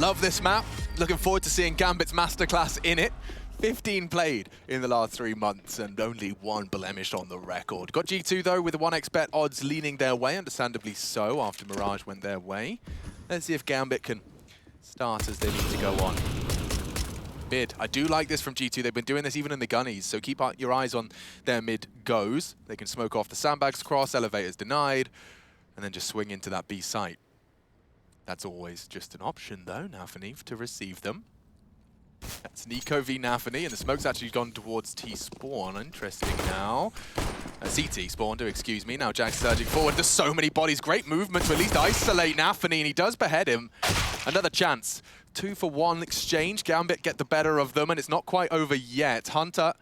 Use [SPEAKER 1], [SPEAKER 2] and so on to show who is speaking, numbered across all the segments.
[SPEAKER 1] Love this map. Looking forward to seeing Gambit's masterclass in it. 15 played in the last 3 months and only 1 blemish on the record. Got G2 though with the 1x bet odds leaning their way, understandably so after Mirage went their way. Let's see if Gambit can start as they need to go on. Mid, I do like this from G2. They've been doing this even in the gunnies, so keep your eyes on their mid goes. They can smoke off the sandbags cross, elevators denied, and then just swing into that B site. That's always just an option though, Nafany, to receive them. That's Nico v Nafany, and the smoke's actually gone towards T-spawn. Interesting now. CT spawn, excuse me. Now Jack's surging forward. There's so many bodies. Great movement to at least isolate Nafany, and he does behead him. Another chance. 2-for-1 exchange. Gambit get the better of them, and it's not quite over yet. Hunter,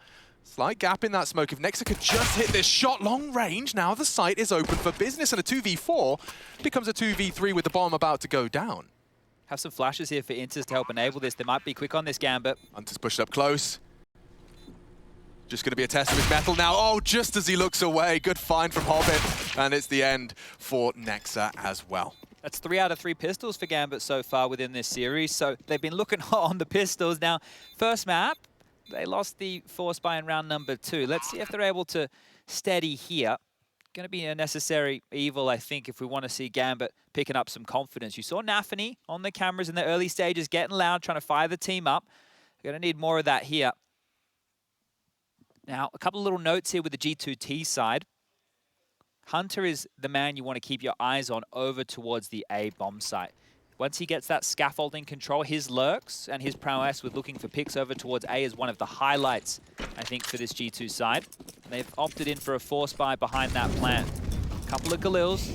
[SPEAKER 1] slight gap in that smoke. If Nexa could just hit this shot long range, now the site is open for business, and a 2v4 becomes a 2v3 with the bomb about to go down.
[SPEAKER 2] Have some flashes here for interz to help enable this. They might be quick on this Gambit.
[SPEAKER 1] Hunter's pushed up close. Just going to be a test of his metal now. Oh, just as he looks away. Good find from Hobbit. And it's the end for Nexa as well.
[SPEAKER 2] That's 3 out of 3 pistols for Gambit so far within this series. So they've been looking hot on the pistols. Now, first map, they lost the force buy in round number 2. Let's see if they're able to steady here. Going to be a necessary evil, I think, if we want to see Gambit picking up some confidence. You saw Nafany on the cameras in the early stages, getting loud, trying to fire the team up. Going to need more of that here. Now, a couple of little notes here with the G2T side. Hunter is the man you want to keep your eyes on over towards the A bomb site. Once he gets that scaffolding control, his lurks and his prowess with looking for picks over towards A is one of the highlights, I think, for this G2 side. And they've opted in for a force buy behind that plant. A couple of Galils,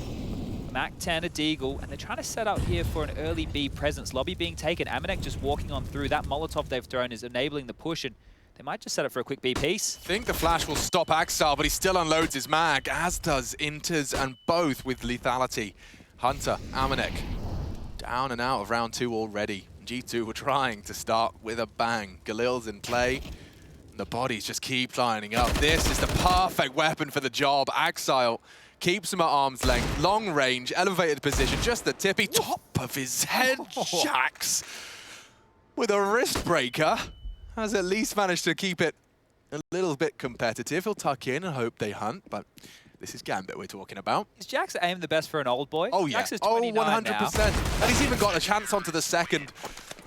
[SPEAKER 2] Mac-10, a Deagle, and they're trying to set up here for an early B presence. Lobby being taken, Amanek just walking on through. That Molotov they've thrown is enabling the push, and they might just set up for a quick B piece.
[SPEAKER 1] I think the flash will stop Axel, but he still unloads his mag, as does interz, and both with lethality. Hunter, Amanek, down and out of round 2 already. G2 were trying to start with a bang. Galil's in play. And the bodies just keep lining up. This is the perfect weapon for the job. Axile keeps him at arm's length. Long range, elevated position, just the tippy top of his head. Jax with a wrist breaker has at least managed to keep it a little bit competitive. He'll tuck in and hope they hunt, but this is Gambit we're talking about.
[SPEAKER 2] Is Jax aim the best for an old boy?
[SPEAKER 1] Oh, yeah.
[SPEAKER 2] Jax is 29
[SPEAKER 1] 100%.
[SPEAKER 2] now.
[SPEAKER 1] And he's even got a chance onto the second.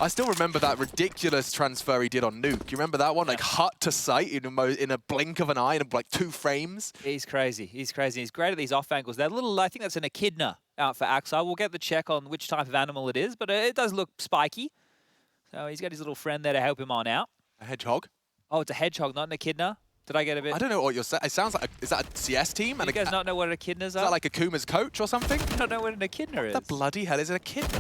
[SPEAKER 1] I still remember that ridiculous transfer he did on Nuke. You remember that one? Like hut to sight in a blink of an eye in like 2 frames.
[SPEAKER 2] He's crazy. He's crazy. He's great at these off angles. That little, I think that's an echidna out for Axel. We'll get the check on which type of animal it is, but it does look spiky. So he's got his little friend there to help him on out.
[SPEAKER 1] A hedgehog?
[SPEAKER 2] Oh, it's a hedgehog, not an echidna. Did I get a bit?
[SPEAKER 1] I don't know what you're saying. It sounds like, is that a CS team?
[SPEAKER 2] Do you guys not know what echidnas are?
[SPEAKER 1] Is that like Akuma's coach or something?
[SPEAKER 2] You don't know what an echidna is?
[SPEAKER 1] What the bloody hell is an echidna?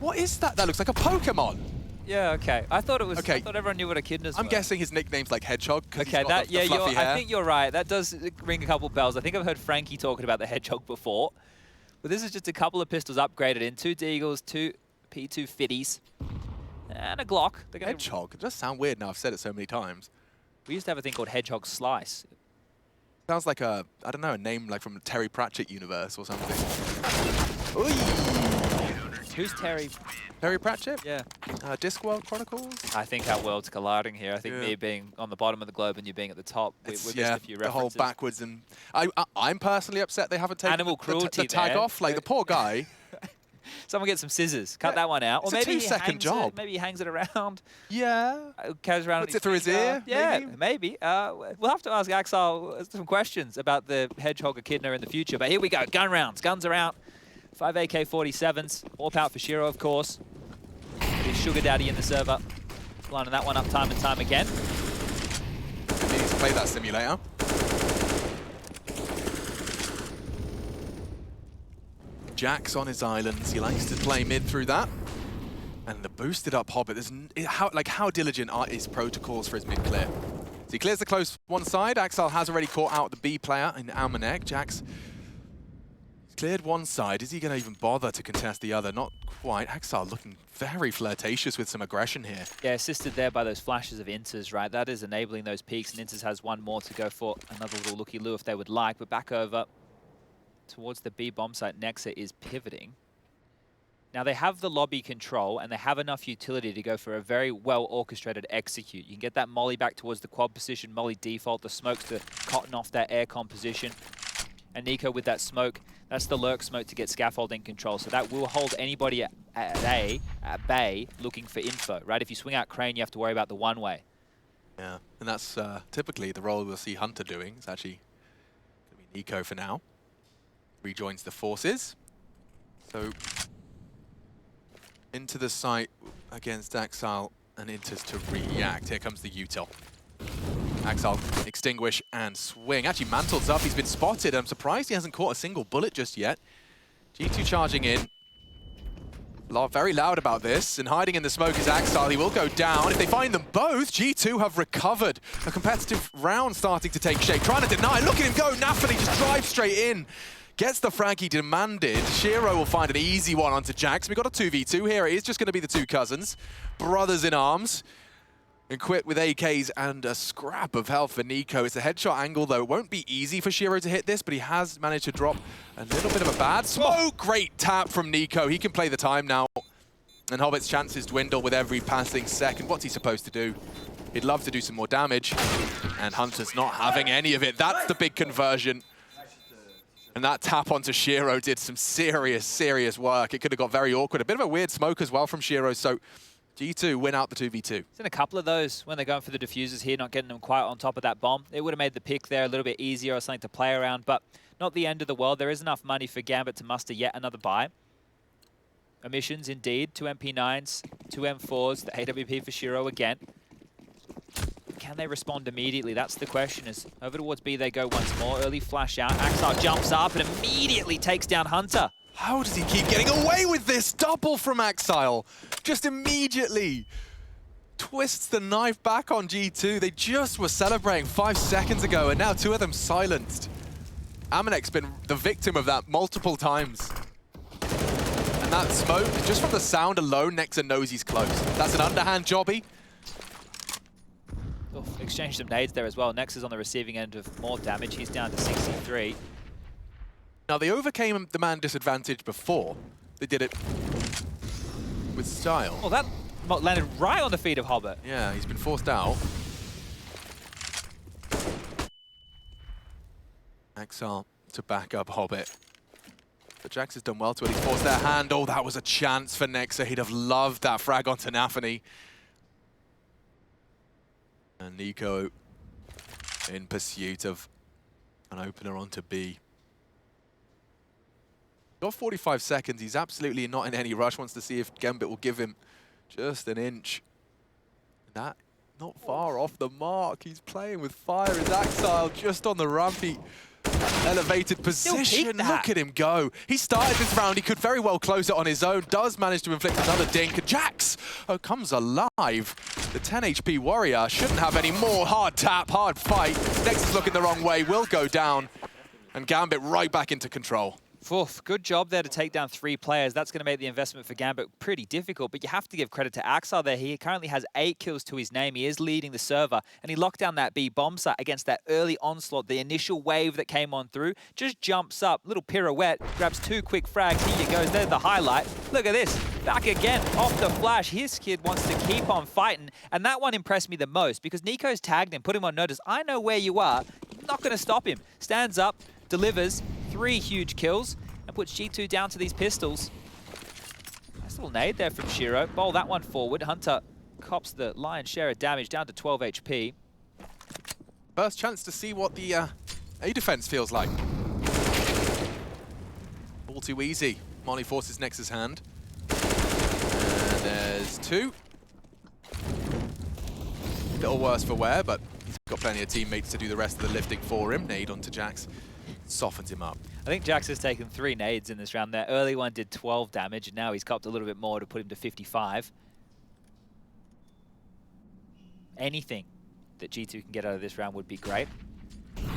[SPEAKER 1] What is that? That looks like a Pokemon.
[SPEAKER 2] Yeah, okay. I thought it was.
[SPEAKER 1] Okay.
[SPEAKER 2] I thought everyone knew what echidnas were.
[SPEAKER 1] I'm guessing his nickname's like Hedgehog.
[SPEAKER 2] Okay,
[SPEAKER 1] that
[SPEAKER 2] yeah,
[SPEAKER 1] fluffy hair.
[SPEAKER 2] I think you're right. That does ring a couple bells. I think I've heard Frankie talking about the hedgehog before. But this is just a couple of pistols upgraded in. 2 Deagles, 2 P2 Fitties, and a Glock.
[SPEAKER 1] Hedgehog. It does sound weird now. I've said it so many times.
[SPEAKER 2] We used to have a thing called Hedgehog Slice.
[SPEAKER 1] Sounds like a, I don't know, a name like from the Terry Pratchett universe or something. Oy.
[SPEAKER 2] Who's Terry?
[SPEAKER 1] Terry Pratchett?
[SPEAKER 2] Yeah.
[SPEAKER 1] Discworld Chronicles?
[SPEAKER 2] I think our world's colliding here. I think me being on the bottom of the globe and you being at the top, we missed a few references.
[SPEAKER 1] The whole backwards. And I'm personally upset they haven't taken
[SPEAKER 2] animal cruelty
[SPEAKER 1] the tag off. Like, the poor guy.
[SPEAKER 2] Someone get some scissors. Cut that one out.
[SPEAKER 1] It's
[SPEAKER 2] or maybe
[SPEAKER 1] a 2-second job.
[SPEAKER 2] Maybe he hangs it around.
[SPEAKER 1] Yeah.
[SPEAKER 2] Carries around.
[SPEAKER 1] Puts it through his ear.
[SPEAKER 2] Yeah, maybe. We'll have to ask Axel some questions about the hedgehog echidna in the future. But here we go. Gun rounds. Guns are out. 5 AK-47s. Warp out for Shiro, of course. His sugar daddy in the server. Lining that one up time and time again.
[SPEAKER 1] He needs to play that simulator. Jack's on his islands. He likes to play mid through that. And the boosted up Hobbit, how diligent are his protocols for his mid clear? So he clears the close one side. Axel has already caught out the B player in Amanek. Jack's cleared one side. Is he going to even bother to contest the other? Not quite. Axel looking very flirtatious with some aggression here.
[SPEAKER 2] Yeah, assisted there by those flashes of interz, right? That is enabling those peaks, and interz has one more to go for another little looky-loo if they would like. But back over towards the B bomb site, Nexa is pivoting. Now they have the lobby control and they have enough utility to go for a very well orchestrated execute. You can get that molly back towards the quad position, molly default, the smokes to cotton off that air composition. And Nico with that smoke, that's the lurk smoke to get scaffolding control. So that will hold anybody at bay looking for info, right? If you swing out Crane, you have to worry about the one-way.
[SPEAKER 1] Yeah, and that's typically the role we'll see Hunter doing. It's actually going to be Nico for now. Rejoins the forces. So into the site against Axile and interz to react. Here comes the util. Axile, extinguish and swing. Actually, Mantle's up. He's been spotted. I'm surprised he hasn't caught a single bullet just yet. G2 charging in. Very loud about this, and hiding in the smoke is Axile. He will go down. If they find them both, G2 have recovered. A competitive round starting to take shape. Trying to deny. Look at him go. Nafany just drives straight in. Gets the frag he demanded. Shiro will find an easy one onto Jax. We've got a 2v2 here. It is just going to be the two cousins. Brothers in arms. Equipped with AKs and a scrap of health for Nico. It's a headshot angle, though. It won't be easy for Shiro to hit this, but he has managed to drop a little bit of a bad smoke. Oh, great tap from Nico. He can play the time now. And Hobbit's chances dwindle with every passing second. What's he supposed to do? He'd love to do some more damage. And Hunter's not having any of it. That's the big conversion. And that tap onto Shiro did some serious, serious work. It could have got very awkward. A bit of a weird smoke as well from Shiro. So G2 win out the 2v2.
[SPEAKER 2] It's in a couple of those when they're going for the diffusers here, not getting them quite on top of that bomb. It would have made the pick there a little bit easier or something to play around, but not the end of the world. There is enough money for Gambit to muster yet another buy. Emissions, indeed. 2 MP9s, 2 M4s, the AWP for Shiro again. Can they respond immediately? That's the question. As over towards B they go once more. Early flash out. Axile jumps up and immediately takes down Hunter.
[SPEAKER 1] How does he keep getting away with this? Double from Axile. Just immediately twists the knife back on G2. They just were celebrating 5 seconds ago, and now two of them silenced. Amanek's been the victim of that multiple times. And that smoke, just from the sound alone, Nexa knows he's close. That's an underhand jobby.
[SPEAKER 2] Exchange some nades there as well. Nexa's on the receiving end of more damage. He's down to 63.
[SPEAKER 1] Now, they overcame the man disadvantage before. They did it with style.
[SPEAKER 2] Oh, that landed right on the feet of Hobbit.
[SPEAKER 1] Yeah, he's been forced out. Axile to back up Hobbit. But Jax has done well to it. He's forced their hand. Oh, that was a chance for Nexa. He'd have loved that frag onto Nafany. And Nico in pursuit of an opener onto B. Got 45 seconds. He's absolutely not in any rush. Wants to see if Gambit will give him just an inch. That not far off the mark. He's playing with fire. His Axile just on the rampy elevated position. Look at him go. He started this round. He could very well close it on his own. Does manage to inflict another dink. Jax comes alive. The 10 HP warrior shouldn't have any more. Hard tap, hard fight. Next is looking the wrong way. Will go down. And Gambit right back into control.
[SPEAKER 2] Oof, good job there to take down 3 players. That's going to make the investment for Gambit pretty difficult, but you have to give credit to Axile there. He currently has 8 kills to his name. He is leading the server, and he locked down that B bomb site against that early onslaught, the initial wave that came on through. Just jumps up, little pirouette, grabs 2 quick frags. Here you go, there's the highlight. Look at this, back again, off the flash. His kid wants to keep on fighting, and that one impressed me the most because Nico's tagged him, put him on notice. I know where you are. I'm not going to stop him. Stands up, delivers 3 huge kills, and puts G2 down to these pistols. Nice little nade there from Shiro. Bowl that one forward. Hunter cops the lion's share of damage, down to 12 HP.
[SPEAKER 1] First chance to see what the A defense feels like. All too easy. Molly forces Nexa's hand. And there's 2. Little worse for wear, but he's got plenty of teammates to do the rest of the lifting for him. Nade onto Jax. Softens him up.
[SPEAKER 2] I think Jax has taken 3 nades in this round. That early one did 12 damage, and now he's copped a little bit more to put him to 55. Anything that G2 can get out of this round would be great,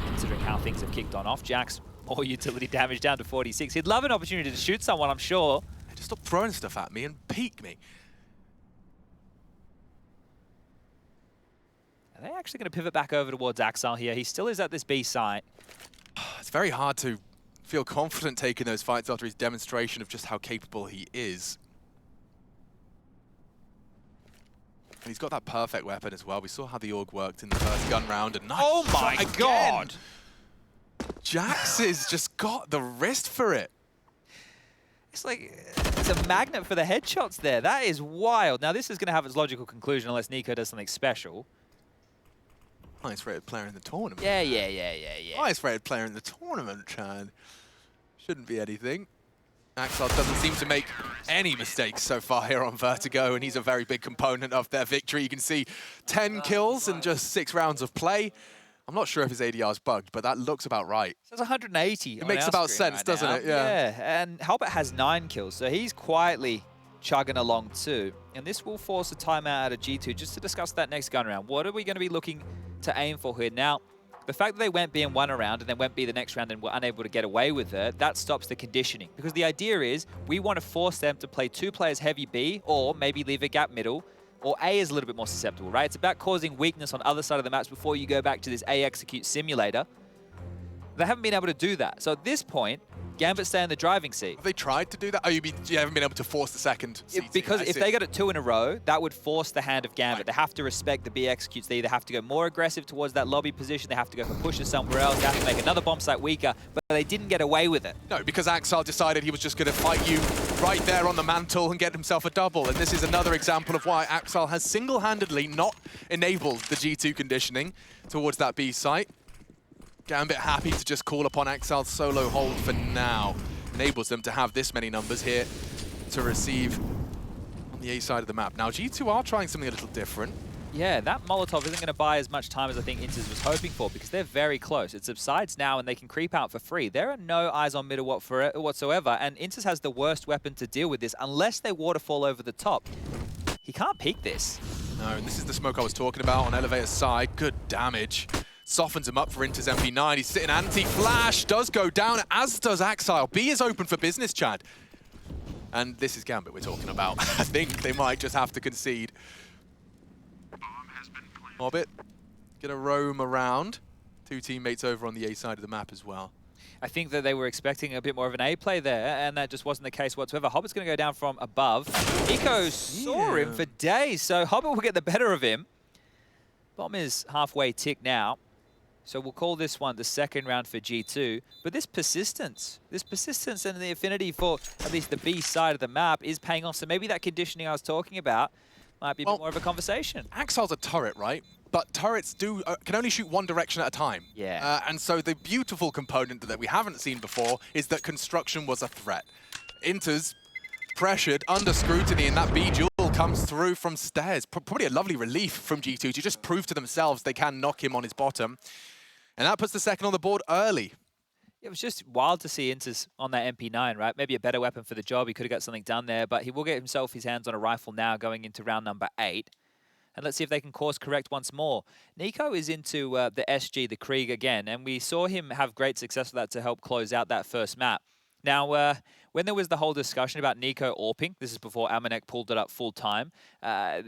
[SPEAKER 2] considering how things have kicked on off. Jax, more utility damage, down to 46. He'd love an opportunity to shoot someone, I'm sure.
[SPEAKER 1] Just stop throwing stuff at me and peek me.
[SPEAKER 2] Are they actually going to pivot back over towards Axile here? He still is at this B site.
[SPEAKER 1] It's very hard to feel confident taking those fights after his demonstration of just how capable he is. And he's got that perfect weapon as well. We saw how the AUG worked in the first gun round. And nice
[SPEAKER 2] Oh my
[SPEAKER 1] shot
[SPEAKER 2] god!
[SPEAKER 1] again. Jax has just got the wrist for it.
[SPEAKER 2] It's like, it's a magnet for the headshots there. That is wild. Now, this is going to have its logical conclusion unless Nico does something special.
[SPEAKER 1] Highest rated player in the tournament.
[SPEAKER 2] Yeah.
[SPEAKER 1] Highest rated player in the tournament, Chad. Shouldn't be anything. Axel doesn't seem to make any mistakes so far here on Vertigo, and he's a very big component of their victory. You can see 10 kills in just 6 rounds of play. I'm not sure if his ADR is bugged, but that looks about right.
[SPEAKER 2] So it's 180.
[SPEAKER 1] It makes about sense,
[SPEAKER 2] right
[SPEAKER 1] doesn't
[SPEAKER 2] now.
[SPEAKER 1] it? Yeah.
[SPEAKER 2] And Halbert has 9 kills, so he's quietly chugging along too. And this will force a timeout out of G2 just to discuss that next gun round. What are we going to be looking to aim for here? Now, the fact that they went B in one round and then went B the next round and were unable to get away with it, that stops the conditioning. Because the idea is we want to force them to play 2 players heavy B or maybe leave a gap middle. Or A is a little bit more susceptible, right? It's about causing weakness on other side of the maps before you go back to this A execute simulator. They haven't been able to do that. So at this point, Gambit stay in the driving seat.
[SPEAKER 1] Have they tried to do that? Oh, you haven't been able to force the second CT.
[SPEAKER 2] Because if they got it 2 in a row, that would force the hand of Gambit.
[SPEAKER 1] Right.
[SPEAKER 2] They have to respect the B executes. They either have to go more aggressive towards that lobby position, they have to go for pushes somewhere else, they have to make another bomb site weaker, but they didn't get away with it.
[SPEAKER 1] No, because Axel decided he was just going to fight you right there on the mantle and get himself a double. And this is another example of why Axel has single-handedly not enabled the G2 conditioning towards that B site. Gambit happy to just call upon Axel's solo hold for now. Enables them to have this many numbers here to receive on the A side of the map. Now, G2 are trying something a little different.
[SPEAKER 2] Yeah, that Molotov isn't going to buy as much time as I think interz was hoping for because they're very close. It subsides now and they can creep out for free. There are no eyes on middle whatsoever, and interz has the worst weapon to deal with this unless they waterfall over the top. He can't peek this.
[SPEAKER 1] No, and this is the smoke I was talking about on elevator side. Good damage. Softens him up for interz MP9. He's sitting anti-flash, does go down, as does Axile. B is open for business, Chad. And this is Gambit we're talking about. I think they might just have to concede. Orbit, gonna roam around. 2 teammates over on the A side of the map as well.
[SPEAKER 2] I think that they were expecting a bit more of an A play there, and that just wasn't the case whatsoever. Hobbert's going to go down from above. Eco saw him for days, so Hobbit will get the better of him. Bomb is halfway tick now, so we'll call this one the second round for G2. But this persistence and the affinity for at least the B side of the map is paying off, so maybe that conditioning I was talking about might be a bit more of a conversation.
[SPEAKER 1] Axile's a turret, right? But turrets can only shoot one direction at a time.
[SPEAKER 2] Yeah.
[SPEAKER 1] And so the beautiful component that we haven't seen before is that construction was a threat. interz pressured, under scrutiny, and that B duel comes through from stairs. Probably a lovely relief from G2 to just prove to themselves they can knock him on his bottom. And that puts the second on the board early.
[SPEAKER 2] It was just wild to see interz on that MP9, right? Maybe a better weapon for the job. He could have got something done there, but he will get himself his hands on a rifle now going into round number 8. And let's see if they can course correct once more. Nico is into the SG, the Krieg again, and we saw him have great success with that to help close out that first map. Now, when there was the whole discussion about Nico AWPing, this is before Amanek pulled it up full time,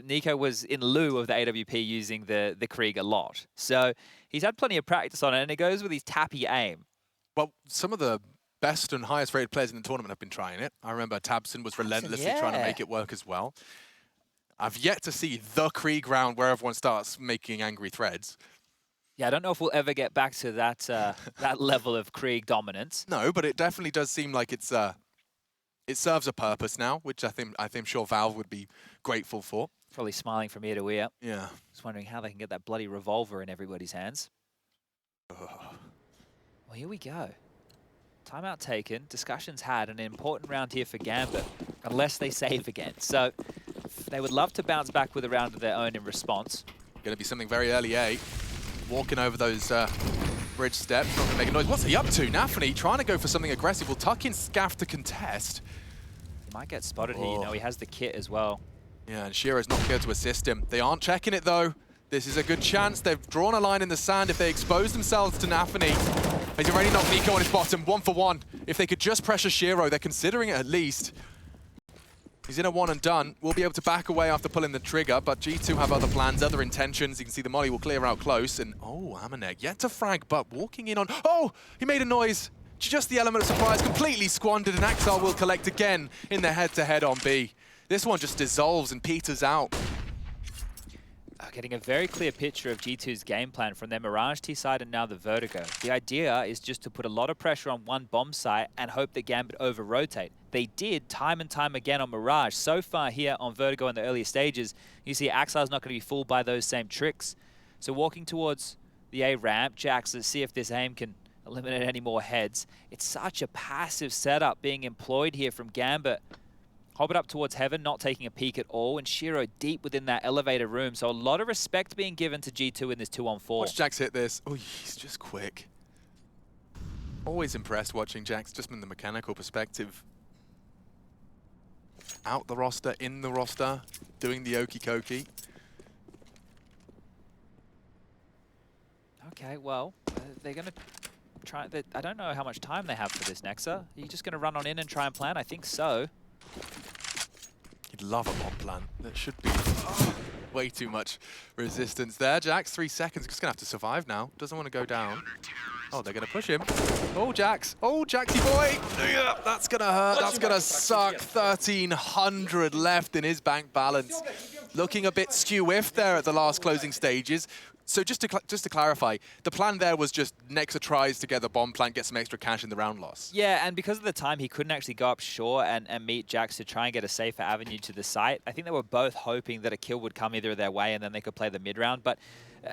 [SPEAKER 2] Nico was in lieu of the AWP using the Krieg a lot. So he's had plenty of practice on it, and it goes with his tappy aim.
[SPEAKER 1] Well, some of the best and highest rated players in the tournament have been trying it. I remember Tabson was relentlessly trying to make it work as well. I've yet to see the Krieg round where everyone starts making angry threads.
[SPEAKER 2] Yeah, I don't know if we'll ever get back to that that level of Krieg dominance.
[SPEAKER 1] No, but it definitely does seem like it serves a purpose now, which I'm sure Valve would be grateful for.
[SPEAKER 2] Probably smiling from ear to ear.
[SPEAKER 1] Yeah.
[SPEAKER 2] Just wondering how they can get that bloody revolver in everybody's hands. Well, here we go. Timeout taken, discussions had, an important round here for Gambit, unless they save again. So they would love to bounce back with a round of their own in response.
[SPEAKER 1] Going to be something very early, eh? Walking over those bridge steps, not going to make a noise. What's he up to? Nafany trying to go for something aggressive. Will tuck in Scaff to contest.
[SPEAKER 2] He might get spotted here, you know, he has the kit as well.
[SPEAKER 1] Yeah, and Shiro's not here to assist him. They aren't checking it, though. This is a good chance. They've drawn a line in the sand. If they expose themselves to Nafany, he's already knocked Nico on his bottom, 1 for 1. If they could just pressure Shiro, they're considering it at least. He's in a 1 and done. We'll be able to back away after pulling the trigger, but G2 have other plans, other intentions. You can see the molly will clear out close, and oh, Amanek yet to frag, but walking in on... Oh, he made a noise. Just the element of surprise, completely squandered, and Axel will collect again in the head-to-head on B. This one just dissolves and peters out.
[SPEAKER 2] Getting a very clear picture of G2's game plan from their Mirage T side and now the Vertigo. The idea is just to put a lot of pressure on one bomb site and hope that Gambit over-rotate. They did time and time again on Mirage. So far here on Vertigo in the earlier stages, you see Axile's not going to be fooled by those same tricks. So walking towards the A ramp, Jax, let's see if this aim can eliminate any more heads. It's such a passive setup being employed here from Gambit. Hobbit up towards Heaven, not taking a peek at all, and Shiro deep within that elevator room. So a lot of respect being given to G2 in this 2-on-4.
[SPEAKER 1] Watch Jax hit this. Oh, he's just quick. Always impressed watching Jax, just from the mechanical perspective. Out the roster, in the roster, doing the okie-kokie.
[SPEAKER 2] Okay, well, they're going to try... I don't know how much time they have for this, Nexa. Are you just going to run on in and try and plan? I think so.
[SPEAKER 1] You'd love a bomb plan. That should be way too much resistance there. Jax, 3 seconds. Just going to have to survive now. Doesn't want to go down. Oh, they're going to push him. Oh, Jax. Oh, Jaxy boy. Yeah, that's going to hurt. That's going to suck. 1,300 left in his bank balance. Looking a bit skew-whiff there at the last closing stages. So just to clarify, the plan there was just Nexa tries to get the bomb plant, get some extra cash in the round loss.
[SPEAKER 2] Yeah, and because of the time, he couldn't actually go up shore and meet Jax to try and get a safer avenue to the site. I think they were both hoping that a kill would come either their way and then they could play the mid-round. But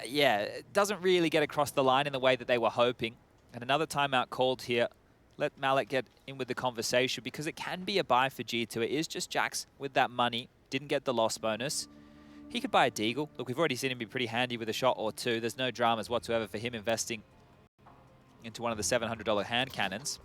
[SPEAKER 2] yeah, it doesn't really get across the line in the way that they were hoping. And another timeout called here. Let Malik get in with the conversation because it can be a buy for G2. It is just Jax with that money. Didn't get the loss bonus. He could buy a Deagle. Look, we've already seen him be pretty handy with a shot or two. There's no dramas whatsoever for him investing into one of the $700 hand cannons.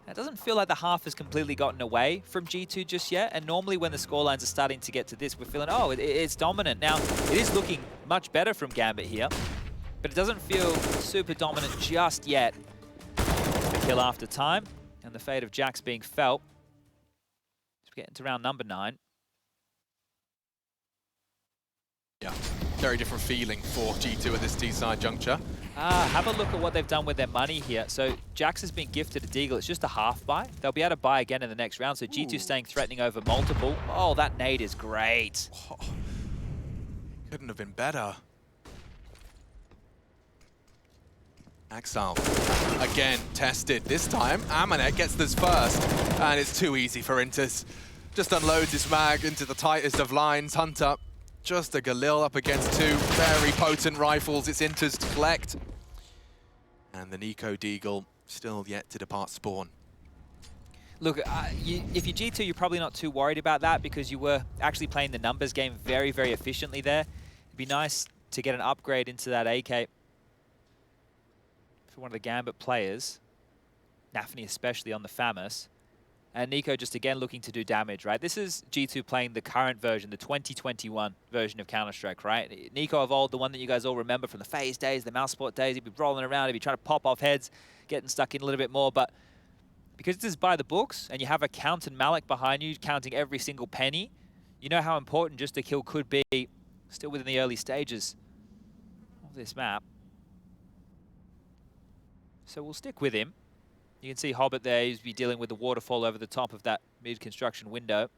[SPEAKER 2] It doesn't feel like the half has completely gotten away from G2 just yet. And normally when the scorelines are starting to get to this, we're feeling, oh, it's dominant. Now, it is looking much better from Gambit here, but it doesn't feel super dominant just yet. The kill after time and the fate of Jax being felt. As we get into round number 9.
[SPEAKER 1] Yeah, very different feeling for G2 at this T-side juncture.
[SPEAKER 2] Have a look at what they've done with their money here. So Jax has been gifted a Deagle. It's just a half buy. They'll be able to buy again in the next round. So G2 staying threatening over multiple. Oh, that nade is great.
[SPEAKER 1] Oh, couldn't have been better. Axel, again, tested. This time, Amanet gets this first. And it's too easy for interz. Just unloads his mag into the tightest of lines. Hunter. Just a Galil up against 2 very potent rifles. It's interz to collect. And the Nico Deagle still yet to depart spawn.
[SPEAKER 2] Look, if you're G2, you're probably not too worried about that because you were actually playing the numbers game very, very efficiently there. It'd be nice to get an upgrade into that AK for one of the Gambit players. Nafny especially on the FAMAS. And Nico just again looking to do damage, right? This is G2 playing the current version, the 2021 version of Counter-Strike, right? Nico of old, the one that you guys all remember from the FaZe days, the Mouseport days, he'd be rolling around, he'd be trying to pop off heads, getting stuck in a little bit more. But because this is by the books, and you have a Count and Malik behind you, counting every single penny, you know how important just a kill could be, still within the early stages of this map. So we'll stick with him. You can see Hobbit there, he's be dealing with the waterfall over the top of that mid-construction window.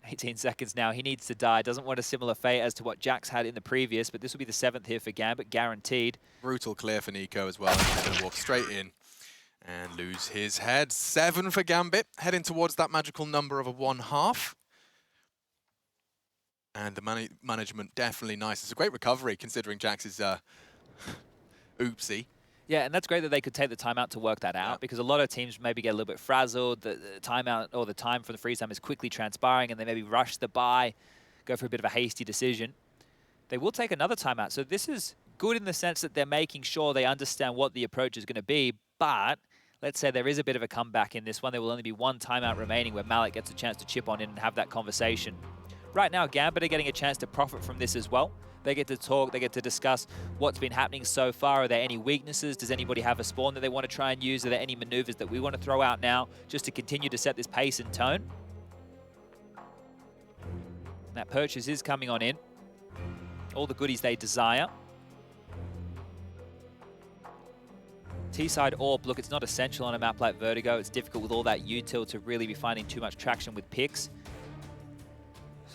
[SPEAKER 2] 18 seconds now, he needs to die. Doesn't want a similar fate as to what Jax had in the previous, but this will be the 7th here for Gambit, guaranteed.
[SPEAKER 1] Brutal clear for Nico as well. He's going to walk straight in and lose his head. 7 for Gambit, heading towards that magical number of a 1/2. And the management definitely nice. It's a great recovery considering Jax is oopsie.
[SPEAKER 2] Yeah, and that's great that they could take the time out to work that out because a lot of teams maybe get a little bit frazzled. The timeout or the time for the freeze time is quickly transpiring and they maybe rush the buy, go for a bit of a hasty decision. They will take another timeout. So this is good in the sense that they're making sure they understand what the approach is going to be. But let's say there is a bit of a comeback in this one. There will only be one timeout remaining where Malik gets a chance to chip on in and have that conversation. Right now, Gambit are getting a chance to profit from this as well. They get to talk, they get to discuss what's been happening so far. Are there any weaknesses? Does anybody have a spawn that they want to try and use? Are there any maneuvers that we want to throw out now just to continue to set this pace and tone? That purchase is coming on in. All the goodies they desire. T-side AWP, look, it's not essential on a map like Vertigo. It's difficult with all that util to really be finding too much traction with picks.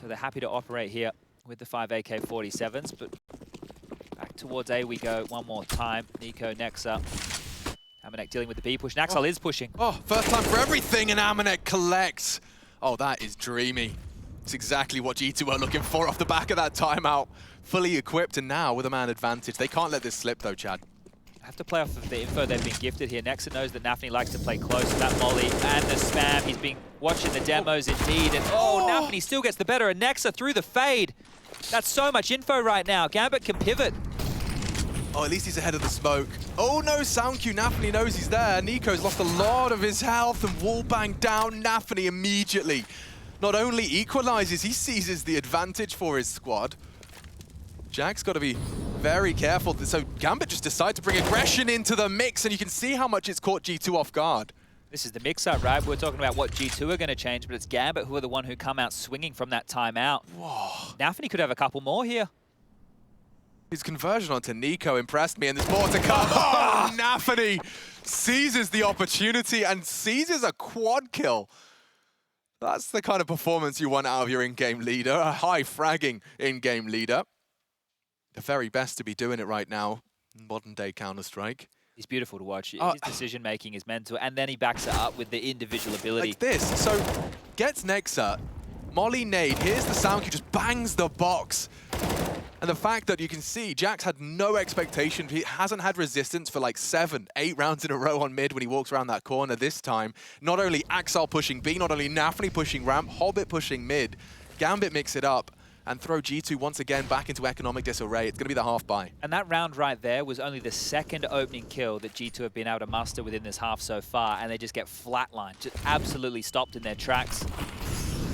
[SPEAKER 2] So they're happy to operate here with the 5 AK-47s, but back towards A we go one more time. Nico, Nexa. Amanek dealing with the B push. Naxal is pushing.
[SPEAKER 1] Oh, first time for everything, and Amanek collects. Oh, that is dreamy. It's exactly what G2 are looking for off the back of that timeout. Fully equipped, and now with a man advantage. They can't let this slip though, Chad.
[SPEAKER 2] Have to play off of the info they've been gifted here. Nexa knows that Nafny likes to play close. That molly and the spam. He's been watching the demos indeed. And Nafny still gets the better. And Nexa through the fade. That's so much info right now. Gambit can pivot.
[SPEAKER 1] Oh, at least he's ahead of the smoke. Oh no, SoundQ, Nafny knows he's there. Nico's lost a lot of his health and wallbang down Nafny immediately. Not only equalizes, he seizes the advantage for his squad. Jack's got to be very careful. So Gambit just decide to bring aggression into the mix, and you can see how much it's caught G2 off guard.
[SPEAKER 2] This is the mix-up, right? We're talking about what G2 are going to change, but it's Gambit who are the one who come out swinging from that timeout.
[SPEAKER 1] Whoa.
[SPEAKER 2] Nafny could have a couple more here.
[SPEAKER 1] His conversion onto Nico impressed me, and there's more to come. Oh, Nafny seizes the opportunity and seizes a quad kill. That's the kind of performance you want out of your in-game leader, a high fragging in-game leader. The very best to be doing it right now, modern day Counter-Strike.
[SPEAKER 2] He's beautiful to watch. His decision-making is mental, and then he backs it up with the individual ability.
[SPEAKER 1] Like this, so gets Nexa, molly nade, here's the SoundQ, just bangs the box. And the fact that you can see Jax had no expectation, he hasn't had resistance for like 7, 8 rounds in a row on mid when he walks around that corner this time. Not only Axel pushing B, not only Nafny pushing ramp, Hobbit pushing mid, Gambit mix it up and throw G2 once again back into economic disarray. It's going to be the half buy.
[SPEAKER 2] And that round right there was only the second opening kill that G2 have been able to muster within this half so far, and they just get flatlined, just absolutely stopped in their tracks.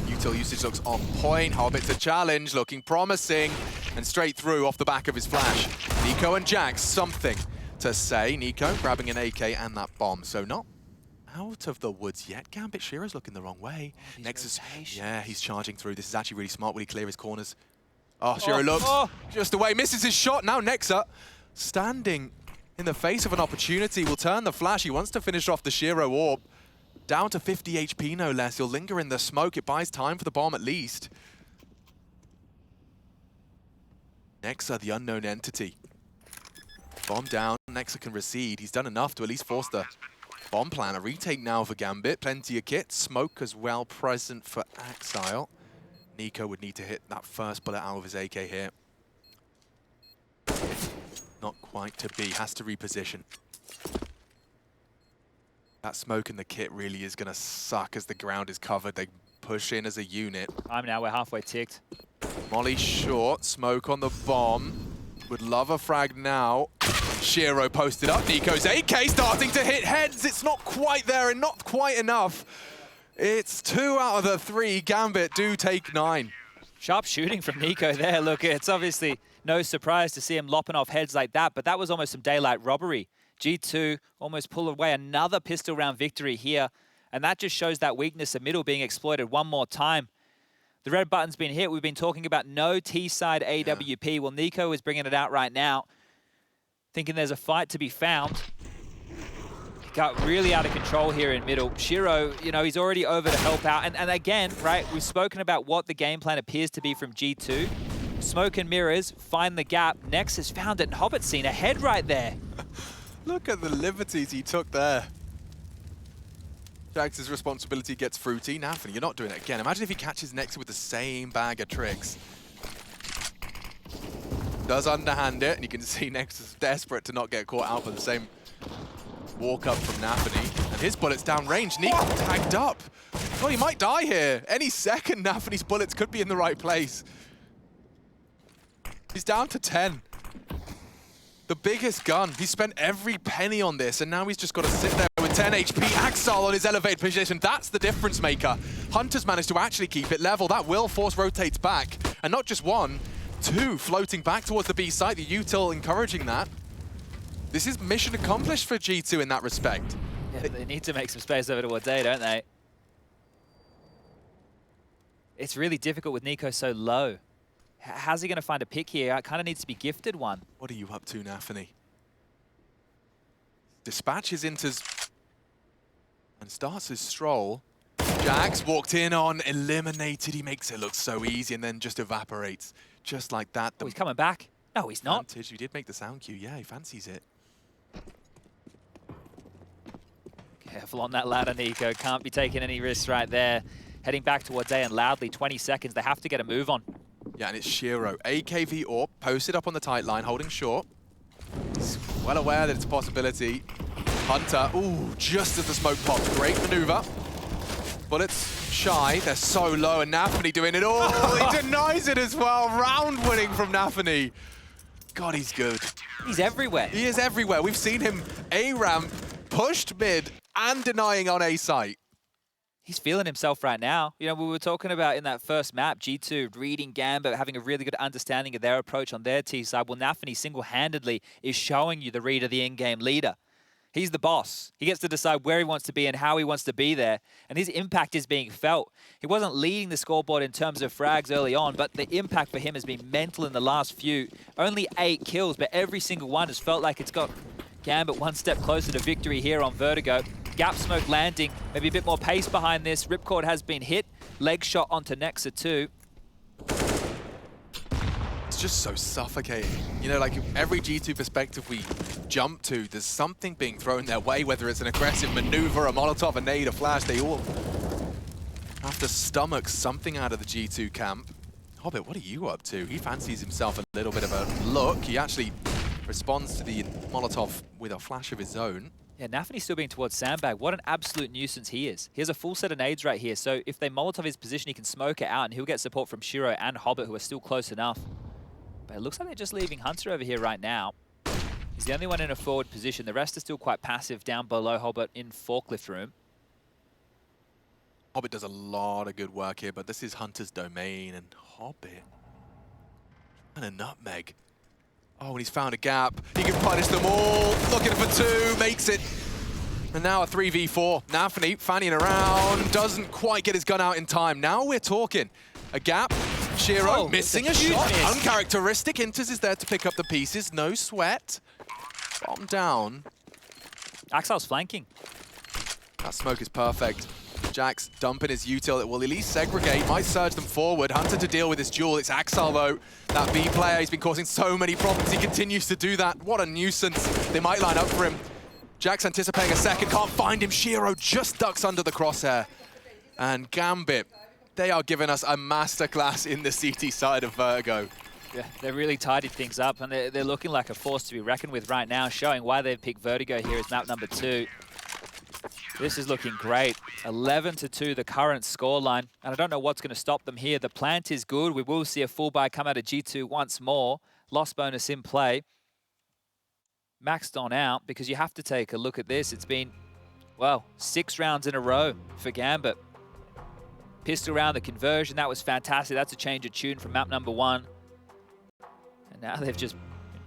[SPEAKER 1] Util usage looks on point. Hobbit's a challenge, looking promising. And straight through off the back of his flash. Nico and Jax, something to say. Nico grabbing an AK and that bomb. So not out of the woods yet. Gambit Shearer's looking the wrong way. Nexus, yeah, he's charging through. This is actually really smart. Will he clear his corners? Oh, Shearer looks just away, misses his shot. Now Nexa, standing in the face of an opportunity, will turn the flash. He wants to finish off the Shearer orb. Down to 50 HP, no less. He'll linger in the smoke. It buys time for the bomb at least. Nexa, the unknown entity. Bomb down, Nexa can recede. He's done enough to at least force the bomb plan. A retake now for Gambit. Plenty of kit. Smoke as well present for Axile. Nico would need to hit that first bullet out of his AK here. Not quite to be. Has to reposition. That smoke in the kit really is going to suck as the ground is covered. They push in as a unit.
[SPEAKER 2] Time now, we're halfway ticked.
[SPEAKER 1] Molly short, smoke on the bomb. Would love a frag now. Shiro posted up. Nico's AK starting to hit heads. It's not quite there and not quite enough. It's 2 out of the 3. Gambit do take 9.
[SPEAKER 2] Sharp shooting from Nico there. Look, it's obviously no surprise to see him lopping off heads like that, but that was almost some daylight robbery. G2 almost pulled away another pistol round victory here, and that just shows that weakness of middle being exploited one more time. The red button's been hit. We've been talking about no T-side AWP. Well, Nico is bringing it out right now, thinking there's a fight to be found. He got really out of control here in middle. Shiro, you know, he's already over to help out. And again, right, we've spoken about what the game plan appears to be from G2. Smoke and mirrors, find the gap. Nex has found it, and Hobbit's seen a head right there.
[SPEAKER 1] Look at the liberties he took there. Jax's responsibility gets fruity. Nafny, you're not doing it again. Imagine if he catches Nexa with the same bag of tricks. Does underhand it, and you can see Nexa's desperate to not get caught out for the same walk up from Nafny. And his bullet's downrange. Nico tagged up. Well, he might die here. Any second, Nafny's bullets could be in the right place. He's down to 10. The biggest gun. He spent every penny on this, and now he's just got to sit there with 10 HP. Axel on his elevated position. That's the difference maker. Hunter's managed to actually keep it level. That will force rotates back. And not just 1, 2 floating back towards the B site. The util encouraging that. This is mission accomplished for G2 in that respect.
[SPEAKER 2] Yeah, they need to make some space over towards A, don't they? It's really difficult with Nico so low. How's he going to find a pick here? It kind of needs to be gifted one.
[SPEAKER 1] What are you up to, Nafny? dispatches interz and starts his stroll. Jax walked in on, eliminated. He makes it look so easy and then just evaporates. Just like that.
[SPEAKER 2] Oh, he's coming back. No, he's not.
[SPEAKER 1] Vantage, you did make the sound cue. Yeah, he fancies it.
[SPEAKER 2] Careful on that ladder, Nico. Can't be taking any risks right there. Heading back towards A and loudly, 20 seconds. They have to get a move on.
[SPEAKER 1] Yeah, and it's Shiro. AKV Orb, posted up on the tight line, holding short. He's well aware that it's a possibility. Hunter, ooh, just as the smoke pops. Great maneuver. Bullets shy, they're so low, and Nafany doing it. Oh, he denies it as well. Round winning from Nafany. God, he's good.
[SPEAKER 2] He's everywhere.
[SPEAKER 1] He is everywhere. We've seen him A-ramp, pushed mid, and denying on A site.
[SPEAKER 2] He's feeling himself right now. You know, we were talking about in that first map, G2 reading Gambit, having a really good understanding of their approach on their T side. Well, Nafany single-handedly is showing you the read of the in-game leader. He's the boss. He gets to decide where he wants to be and how he wants to be there. And his impact is being felt. He wasn't leading the scoreboard in terms of frags early on, but the impact for him has been mental in the last few. Only 8 kills, but every single one has felt like it's got Gambit one step closer to victory here on Vertigo. Gap smoke landing, maybe a bit more pace behind this. Ripcord has been hit. Leg shot onto Nexa too.
[SPEAKER 1] It's just so suffocating. You know, like every G2 perspective we jump to, there's something being thrown their way, whether it's an aggressive maneuver, a Molotov, a nade, a flash, they all have to stomach something out of the G2 camp. Hobbit, what are you up to? He fancies himself a little bit of a look. He actually responds to the Molotov with a flash of his own.
[SPEAKER 2] Yeah, Nafany's still being towards Sandbag. What an absolute nuisance he is. He has a full set of nades right here, so if they Molotov his position, he can smoke it out, and he'll get support from Shiro and Hobbit, who are still close enough. But it looks like they're just leaving Hunter over here right now. He's the only one in a forward position. The rest are still quite passive down below Hobbit in forklift room.
[SPEAKER 1] Hobbit does a lot of good work here, but this is Hunter's domain, and Hobbit and a nutmeg. Oh, and he's found a gap. He can punish them all. Looking for 2, makes it. And now a 3v4. Nafany fanning around, doesn't quite get his gun out in time. Now we're talking. A gap. Shiro missing a shot.
[SPEAKER 2] Miss.
[SPEAKER 1] Uncharacteristic. Interz is there to pick up the pieces. No sweat. Bomb down.
[SPEAKER 2] Axel's flanking.
[SPEAKER 1] That smoke is perfect. Jax dumping his util that will at least segregate, might surge them forward. Hunter to deal with his duel. It's Axel though, that B player. He's been causing so many problems. He continues to do that. What a nuisance. They might line up for him. Jax anticipating a second, can't find him. Shiro just ducks under the crosshair. And Gambit, they are giving us a masterclass in the CT side of Vertigo.
[SPEAKER 2] Yeah, they're really tidied things up, and they're looking like a force to be reckoned with right now, showing why they've picked Vertigo here as map number 2. This is looking great. 11-2, the current scoreline. And I don't know what's going to stop them here. The plant is good. We will see a full buy come out of G2 once more. Loss bonus in play. Maxed on out, because you have to take a look at this. It's been, well, 6 rounds in a row for Gambit. Pistol round, the conversion, that was fantastic. That's a change of tune from map number 1. And now they've just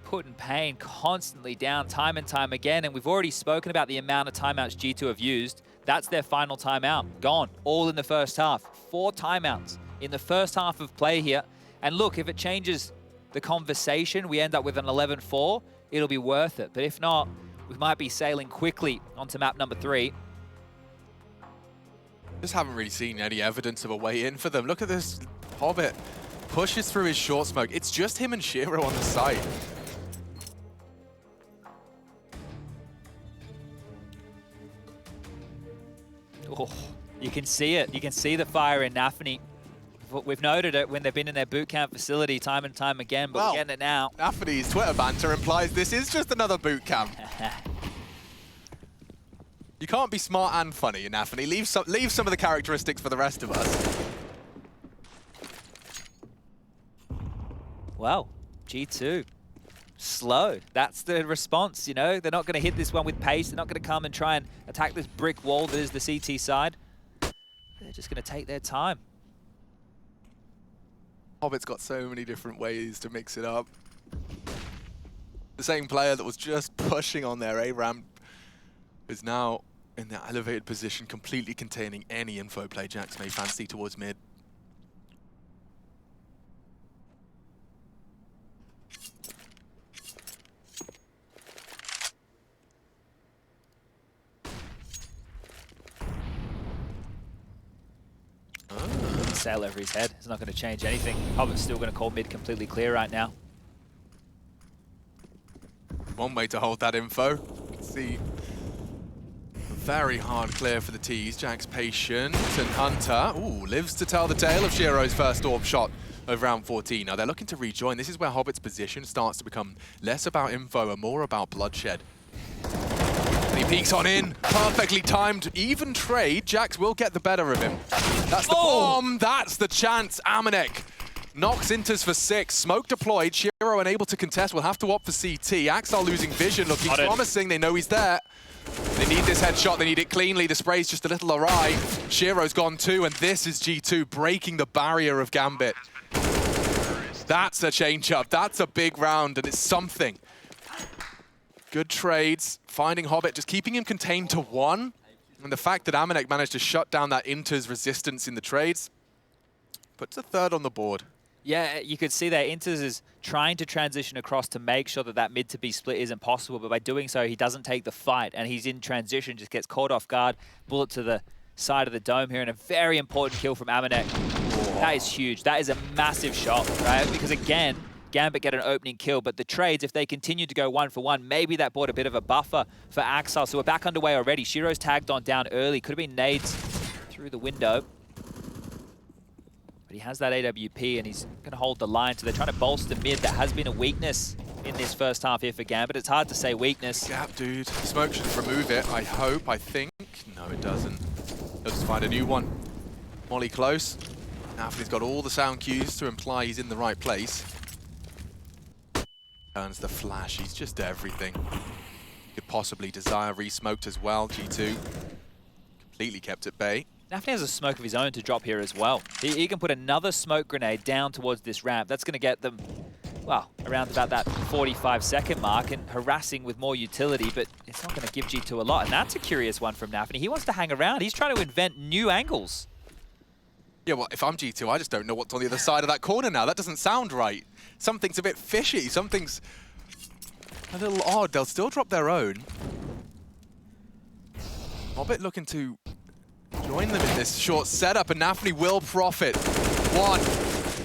[SPEAKER 2] put in pain constantly down time and time again, and we've already spoken about the amount of timeouts G2 have used. That's their final timeout, gone, all in the first half. 4 timeouts in the first half of play here. And look, if it changes the conversation, we end up with an 11-4, it'll be worth it. But if not, we might be sailing quickly onto map number 3.
[SPEAKER 1] Just haven't really seen any evidence of a way in for them. Look at this. Hobbit pushes through his short smoke. It's just him and Shiro on the site.
[SPEAKER 2] Oh, you can see it. You can see the fire in Nafany. We've noted it when they've been in their boot camp facility time and time again, but we're getting it now.
[SPEAKER 1] Nafany's Twitter banter implies this is just another boot camp. You can't be smart and funny in Nafany. Leave some of the characteristics for the rest of us.
[SPEAKER 2] Well, G2. Slow. That's the response, you know? They're not going to hit this one with pace. They're not going to come and try and attack this brick wall that is the CT side. They're just going to take their time.
[SPEAKER 1] Hobbit's got so many different ways to mix it up. The same player that was just pushing on their A-ramp is now in the elevated position, completely containing any info play Jax may fancy towards mid.
[SPEAKER 2] sail over his head. It's not going to change anything. Hobbit's still going to call mid completely clear right now.
[SPEAKER 1] One way to hold that info. You can see a very hard clear for the T's. Jack's patient, and Hunter, lives to tell the tale of Shiro's first orb shot of round 14. Now they're looking to rejoin. This is where Hobbit's position starts to become less about info and more about bloodshed. And he peeks on in, perfectly timed, even trade. Jax will get the better of him. That's the bomb, that's the chance. Amanek knocks interz for 6. Smoke deployed. Shiro unable to contest. Will have to opt for CT. Axel losing vision, looking promising. They know he's there. They need this headshot. They need it cleanly. The spray's just a little awry. Shiro's gone too, and this is G2 breaking the barrier of Gambit. That's a change-up. That's a big round, and it's something. Good trades. Finding Hobbit, just keeping him contained to 1. And the fact that Amanek managed to shut down that interz resistance in the trades puts a 3rd on the board.
[SPEAKER 2] Yeah, you could see that interz is trying to transition across to make sure that that mid to B split isn't possible, but by doing so, he doesn't take the fight, and he's in transition, just gets caught off guard. Bullet to the side of the dome here, and a very important kill from Amanek. That is huge. That is a massive shot, right? Because again, Gambit get an opening kill, but the trades, if they continue to go 1-for-1, maybe that brought a bit of a buffer for Axel. So we're back underway already. Shiro's tagged on down early. Could have been nades through the window. But he has that AWP, and he's going to hold the line. So they're trying to bolster mid. That has been a weakness in this first half here for Gambit. It's hard to say weakness.
[SPEAKER 1] Gap, dude. Smoke should remove it, I hope, I think. No, it doesn't. He'll just find a new one. Molly close. Nafny's got all the sound cues to imply he's in the right place. Turns the flash. He's just everything. Could possibly desire re-smoked as well. G2 completely kept at bay.
[SPEAKER 2] Nafny has a smoke of his own to drop here as well. He can put another smoke grenade down towards this ramp. That's going to get them, well, around about that 45-second mark and harassing with more utility, but it's not going to give G2 a lot. And that's a curious one from Nafny. He wants to hang around. He's trying to invent new angles.
[SPEAKER 1] Yeah, well, if I'm G2, I just don't know what's on the other side of that corner now. That doesn't sound right. Something's a bit fishy. Something's a little odd. They'll still drop their own. Hobbit looking to join them in this short setup, and Nafny will profit. 1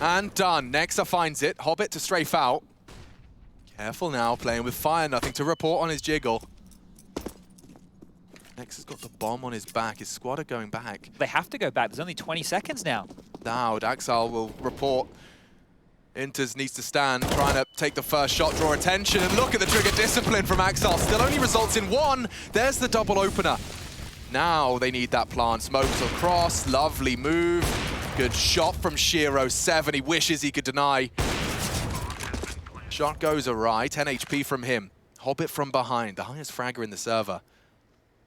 [SPEAKER 1] and done. Nexa finds it. Hobbit to strafe out. Careful now, playing with fire. Nothing to report on his jiggle. Nexa's got the bomb on his back. His squad are going back.
[SPEAKER 2] They have to go back. There's only 20 seconds now.
[SPEAKER 1] Now, Daxal will report. interz needs to stand, trying to take the first shot, draw attention, and look at the trigger discipline from Axel. Still only results in 1. There's the double opener. Now they need that plant. Smokes across, lovely move. Good shot from Shiro, 7. He wishes he could deny. Shot goes awry, 10 HP from him. Hobbit from behind, the highest fragger in the server.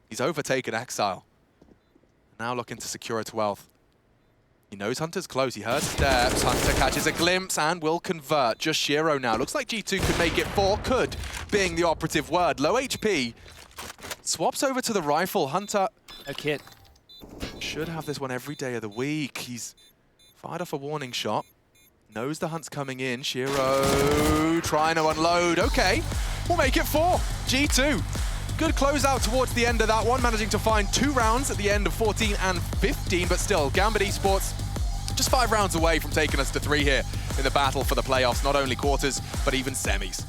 [SPEAKER 1] He's overtaken Exile. Now looking to secure a 12th. He knows Hunter's close. He heard steps. Hunter catches a glimpse and will convert. Just Shiro now. Looks like G2 could make it 4. Could, being the operative word. Low HP. Swaps over to the rifle. Hunter should have this one every day of the week. He's fired off a warning shot. Knows the hunt's coming in. Shiro trying to unload. Okay, we'll make it 4. G2. Good closeout towards the end of that one, managing to find 2 rounds at the end of 14 and 15, but still, Gambit Esports just 5 rounds away from taking us to 3 here in the battle for the playoffs, not only quarters, but even semis.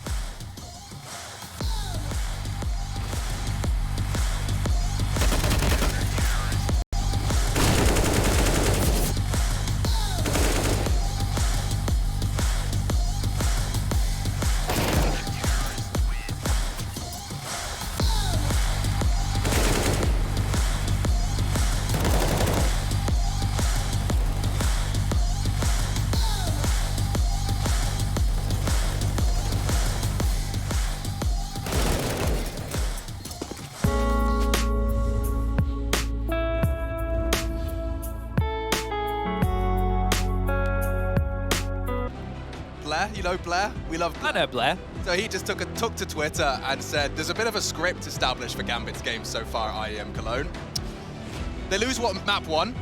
[SPEAKER 1] Blair, you know Blair? We love Blair.
[SPEAKER 2] I know Blair.
[SPEAKER 1] So he just took to Twitter and said, there's a bit of a script established for Gambit's games so far at IEM Cologne. They lose map 1,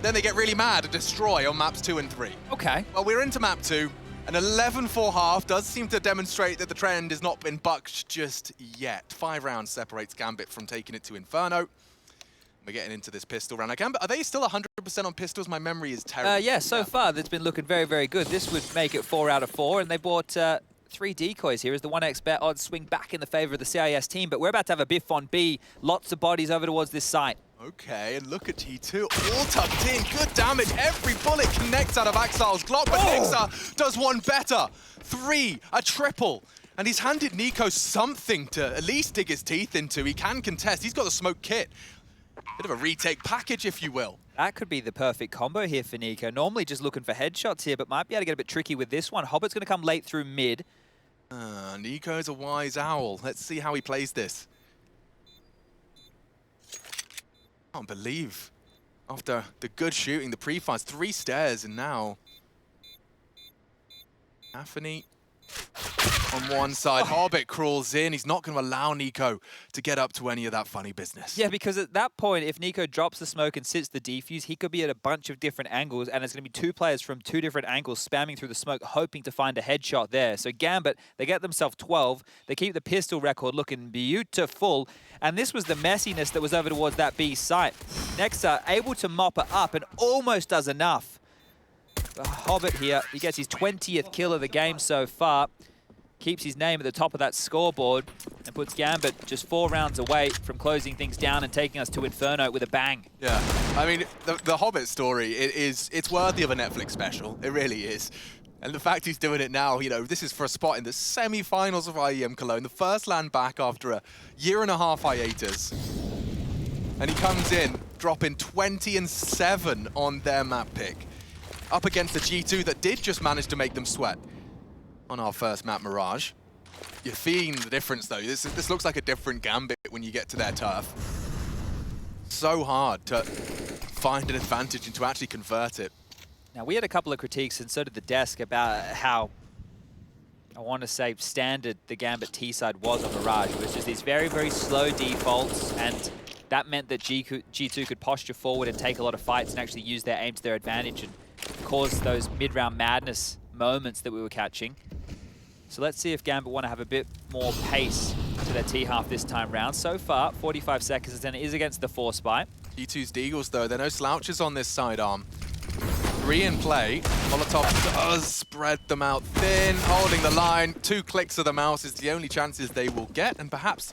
[SPEAKER 1] then they get really mad and destroy on maps 2 and 3.
[SPEAKER 2] Okay.
[SPEAKER 1] Well, we're into map 2. An 11-4 half does seem to demonstrate that the trend has not been bucked just yet. 5 rounds separates Gambit from taking it to Inferno. We're getting into this pistol round. Gambit, are they still 100% on pistols? My memory is terrible.
[SPEAKER 2] Yeah, so far it's been looking very, very good. This would make it 4 out of 4, and they bought 3 decoys here as the 1x bet odds swing back in the favor of the CIS team. But we're about to have a biff on B. Lots of bodies over towards this site.
[SPEAKER 1] Okay, and look at G2, all tucked in, good damage. Every bullet connects out of Axile's Glock, but Nixa does one better. 3, a triple. And he's handed Nico something to at least dig his teeth into. He can contest, he's got the smoke kit. Bit of a retake package, if you will.
[SPEAKER 2] That could be the perfect combo here for Nico. Normally just looking for headshots here, but might be able to get a bit tricky with this one. Hobbitt's going to come late through mid.
[SPEAKER 1] Nico's a wise owl. Let's see how he plays this. Can't believe, after the good shooting, the pre-fires, 3 stairs, and now Anthony on one side. Hobbit crawls in. He's not going to allow Nico to get up to any of that funny business.
[SPEAKER 2] Yeah, because at that point, if Nico drops the smoke and sits the defuse, he could be at a bunch of different angles, and it's going to be 2 players from 2 different angles spamming through the smoke, hoping to find a headshot there. So Gambit, they get themselves 12. They keep the pistol record looking beautiful, and this was the messiness that was over towards that B site. Nexa able to mop it up and almost does enough. Hobbit here, he gets his 20th kill of the game so far. Keeps his name at the top of that scoreboard and puts Gambit just 4 rounds away from closing things down and taking us to Inferno with a bang.
[SPEAKER 1] Yeah, I mean, the Hobbit story, it's worthy of a Netflix special. It really is. And the fact he's doing it now, you know, this is for a spot in the semi-finals of IEM Cologne, the first land back after a 1.5-year hiatus. And he comes in, dropping 20 and 7 on their map pick. Up against the G2 that did just manage to make them sweat on our first map, Mirage. You're feeling the difference, though. This looks like a different Gambit when you get to their turf. So hard to find an advantage and to actually convert it.
[SPEAKER 2] Now, we had a couple of critiques, and so did the desk, about how, I want to say, standard the Gambit T-side was on Mirage. It was just these very, very slow defaults, and that meant that G2 could posture forward and take a lot of fights and actually use their aim to their advantage and cause those mid-round madness moments that we were catching. So let's see if Gambit want to have a bit more pace to their T-half this time round. So far, 45 seconds, and it is against the 4 spy.
[SPEAKER 1] G2's Deagles, though, there are no slouches on this sidearm. 3 in play. Molotov does spread them out thin, holding the line. 2 clicks of the mouse is the only chances they will get, and perhaps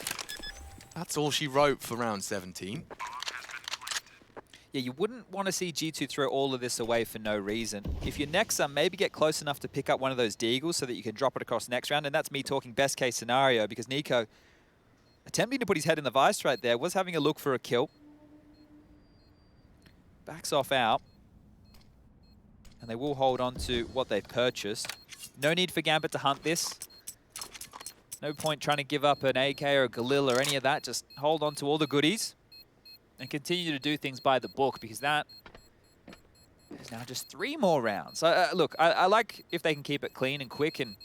[SPEAKER 1] that's all she wrote for round 17.
[SPEAKER 2] Yeah, you wouldn't want to see G2 throw all of this away for no reason. If you're Nexa, maybe get close enough to pick up one of those Deagles so that you can drop it across next round, and that's me talking best case scenario, because Nico, attempting to put his head in the vice right there, was having a look for a kill. Backs off out. And they will hold on to what they've purchased. No need for Gambit to hunt this. No point trying to give up an AK or a Galil or any of that. Just hold on to all the goodies and continue to do things by the book, because that is now just 3 more rounds. Look, I like if they can keep it clean and quick and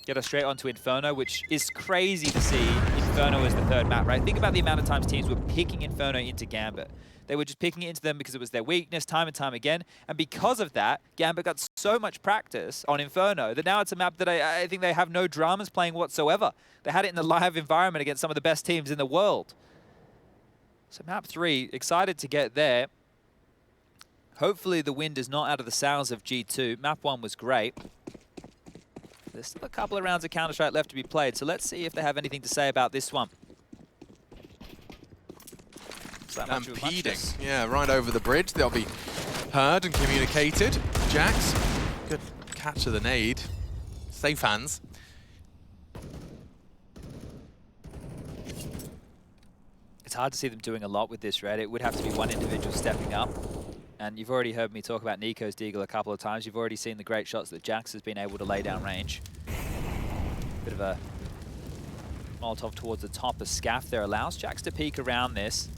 [SPEAKER 2] get us straight onto Inferno, which is crazy to see Inferno as the 3rd map, right? Think about the amount of times teams were picking Inferno into Gambit. They were just picking it into them because it was their weakness time and time again. And because of that, Gambit got so much practice on Inferno that now it's a map that I think they have no dramas playing whatsoever. They had it in the live environment against some of the best teams in the world. So map 3, excited to get there. Hopefully the wind is not out of the sails of G2. Map 1 was great. There's still a couple of rounds of Counter-Strike left to be played, so let's see if they have anything to say about this one.
[SPEAKER 1] Stampeding, yeah, right over the bridge. They'll be heard and communicated. Jax, good catch of the nade. Safe hands.
[SPEAKER 2] It's hard to see them doing a lot with this, right? It would have to be one individual stepping up. And you've already heard me talk about Nico's Deagle a couple of times. You've already seen the great shots that Jax has been able to lay down range. Bit of a Molotov towards the top of Scaff there allows Jax to peek around this.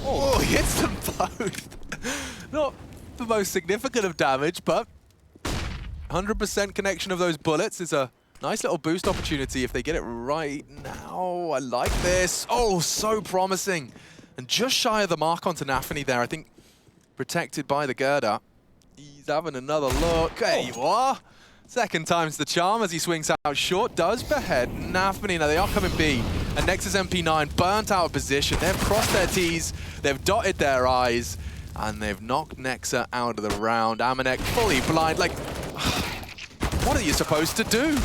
[SPEAKER 1] Oh, he hits them both. Not the most significant of damage, but 100% connection of those bullets is a nice little boost opportunity if they get it right now. I like this. Oh, so promising. And just shy of the mark onto Nafany there. I think protected by the girder. He's having another look. There you are. Second time's the charm as he swings out short. Does behead Nafany. Now they are coming B. And Nexus MP9 burnt out of position. They've crossed their T's, they've dotted their I's, and they've knocked Nexa out of the round. Amanek fully blind, like, what are you supposed to do?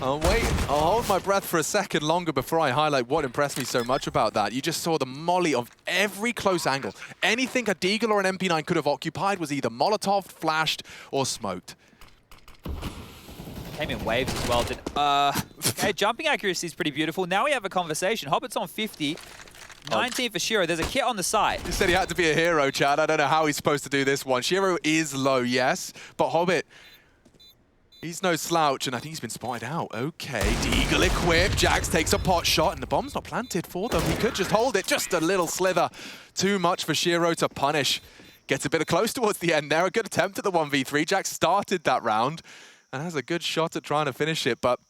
[SPEAKER 1] I'll wait, I'll hold my breath for a second longer before I highlight what impressed me so much about that. You just saw the molly of every close angle. Anything a Deagle or an MP9 could have occupied was either Molotov, flashed, or smoked.
[SPEAKER 2] Came in waves as well. Okay, jumping accuracy is pretty beautiful. Now we have a conversation. Hobbit's on 50. 19 for Shiro. There's a kit on the side.
[SPEAKER 1] He said he had to be a hero, Chad. I don't know how he's supposed to do this one. Shiro is low, yes, but Hobbit, he's no slouch, and I think he's been spotted out. Okay, Deagle equipped. Jax takes a pot shot, and the bomb's not planted for them. He could just hold it, just a little slither. Too much for Shiro to punish. Gets a bit close towards the end there. A good attempt at the 1v3. Jax started that round, and has a good shot at trying to finish it, but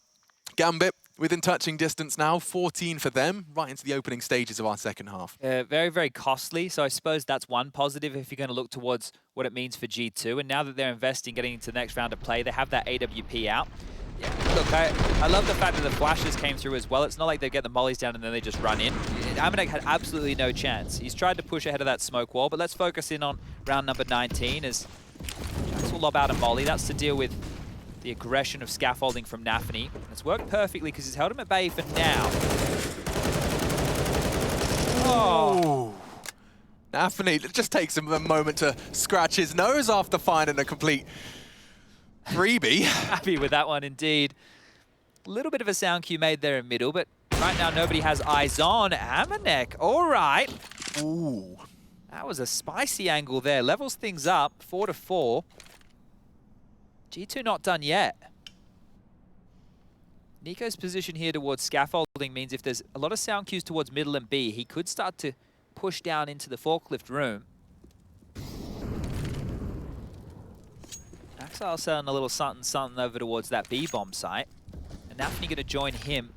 [SPEAKER 1] Gambit within touching distance now, 14 for them, right into the opening stages of our second half.
[SPEAKER 2] Very, very costly, so I suppose that's one positive if you're going to look towards what it means for G2. And now that they're investing, getting into the next round of play, they have that AWP out. Yeah, look, I love the fact that the flashes came through as well. It's not like they get the mollies down and then they just run in. Amanek had absolutely no chance. He's tried to push ahead of that smoke wall, but let's focus in on round number 19 as Jax will lob out a molly. That's to deal with the aggression of scaffolding from Nafany. It's worked perfectly because he's held him at bay for now. Oh.
[SPEAKER 1] Nafany, it just takes him a moment to scratch his nose after finding a complete freebie.
[SPEAKER 2] Happy with that one indeed. A little bit of a sound cue made there in middle, but right now nobody has eyes on Amanek. All right.
[SPEAKER 1] Ooh.
[SPEAKER 2] That was a spicy angle there. Levels things up, 4-4. G2 not done yet. Nico's position here towards scaffolding means if there's a lot of sound cues towards middle and B, he could start to push down into the forklift room. Axile selling a little something over towards that B bomb site. And Nafany going to join him.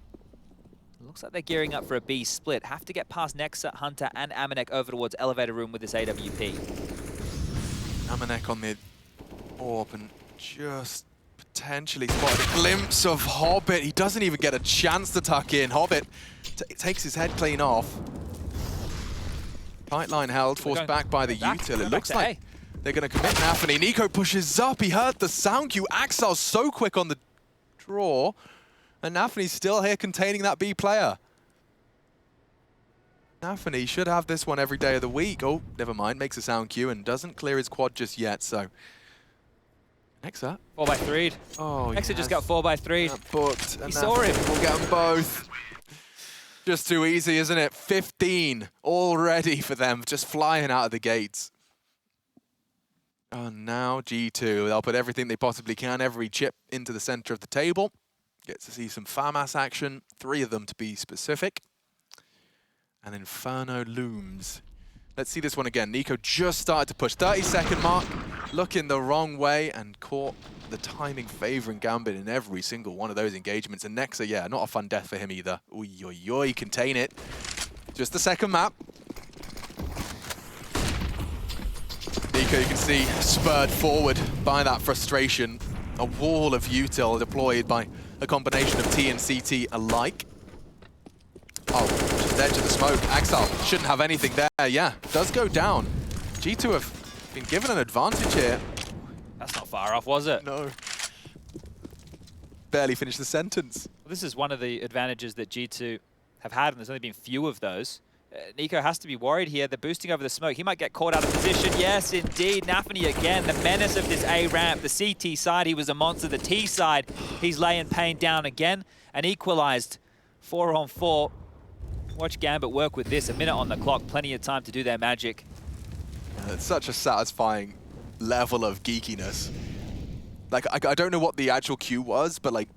[SPEAKER 2] Looks like they're gearing up for a B split. Have to get past Nexa, Hunter, and Amanek over towards elevator room with this AWP.
[SPEAKER 1] Amanek on the AWP and just potentially spotted a glimpse of Hobbit. He doesn't even get a chance to tuck in. Hobbit takes his head clean off. Tight line held, forced back by the util. It looks like they're going to commit Nafany. Nico pushes up. He heard the sound cue. Axel's so quick on the draw. And Nafany's still here containing that B player. Nafany should have this one every day of the week. Oh, never mind. Makes a sound cue and doesn't clear his quad just yet, so... Nexa.
[SPEAKER 2] 4x3'd.
[SPEAKER 1] Oh,
[SPEAKER 2] Nexa just got 4x3'd.
[SPEAKER 1] Booked.
[SPEAKER 2] He saw him.
[SPEAKER 1] We'll get them both. Just too easy, isn't it? 15 already for them, just flying out of the gates. Oh, now G2. They'll put everything they possibly can, every chip into the center of the table. Get to see some FAMAS action, 3 of them to be specific. And Inferno looms. Let's see this one again. Nico just started to push. 30-second mark, looking the wrong way and caught the timing favoring Gambit in every single one of those engagements. And Nexa, yeah, not a fun death for him either. Oy, oy, oy, contain it. Just the second map. Nico, you can see, spurred forward by that frustration. A wall of util deployed by a combination of T and CT alike. Oh, just edge of the smoke. Axel shouldn't have anything there. Yeah, does go down. G2 have been given an advantage here.
[SPEAKER 2] That's not far off, was it?
[SPEAKER 1] No. Barely finished the sentence.
[SPEAKER 2] Well, this is one of the advantages that G2 have had, and there's only been few of those. Nico has to be worried here. They're boosting over the smoke. He might get caught out of position. Yes, indeed. Nafany again, the menace of this A ramp. The CT side, he was a monster. The T side, he's laying pain down again and equalized 4-on-4. Watch Gambit work with this. A minute on the clock, plenty of time to do their magic.
[SPEAKER 1] It's such a satisfying level of geekiness. Like, I don't know what the actual cue was, but like,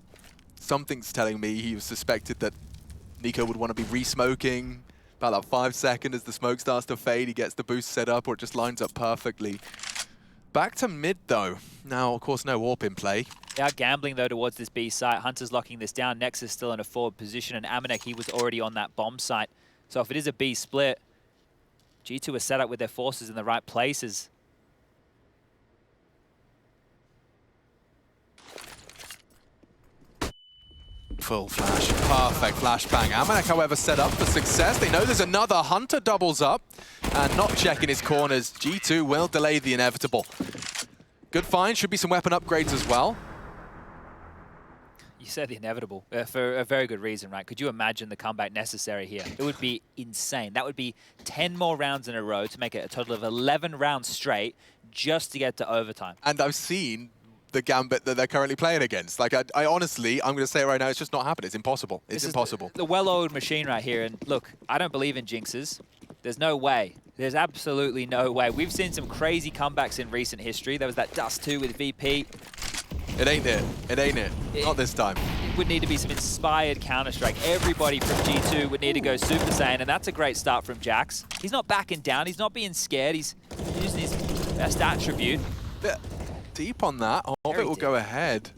[SPEAKER 1] something's telling me he was suspected that Nico would want to be re-smoking. About that 5 seconds as the smoke starts to fade, he gets the boost set up, or it just lines up perfectly. Back to mid, though. Now, of course, no AWP in play.
[SPEAKER 2] They are gambling, though, towards this B site. Hunter's locking this down. Nex is still in a forward position, and Amanek, he was already on that bomb site. So if it is a B split, G2 are set up with their forces in the right places.
[SPEAKER 1] Full flash, perfect flashbang. Amanek, however, set up for success. They know there's another. Hunter doubles up and not checking his corners. G2 will delay the inevitable. Good find, should be some weapon upgrades as well.
[SPEAKER 2] You said the inevitable, for a very good reason, right? Could you imagine the comeback necessary here? It would be insane. That would be 10 more rounds in a row to make it a total of 11 rounds straight just to get to overtime.
[SPEAKER 1] And I've seen the Gambit that they're currently playing against. Like, I honestly, I'm going to say it right now, it's just not happening. It's impossible. It's impossible.
[SPEAKER 2] The well-oiled machine right here. And look, I don't believe in jinxes. There's no way. There's absolutely no way. We've seen some crazy comebacks in recent history. There was that Dust 2 with VP.
[SPEAKER 1] It ain't it. It ain't it. Not this time.
[SPEAKER 2] It would need to be some inspired Counter-Strike. Everybody from G2 would need to go Super Saiyan, and that's a great start from Jax. He's not backing down. He's not being scared. He's using his best attribute.
[SPEAKER 1] Bit deep on that. Hobbit will go ahead.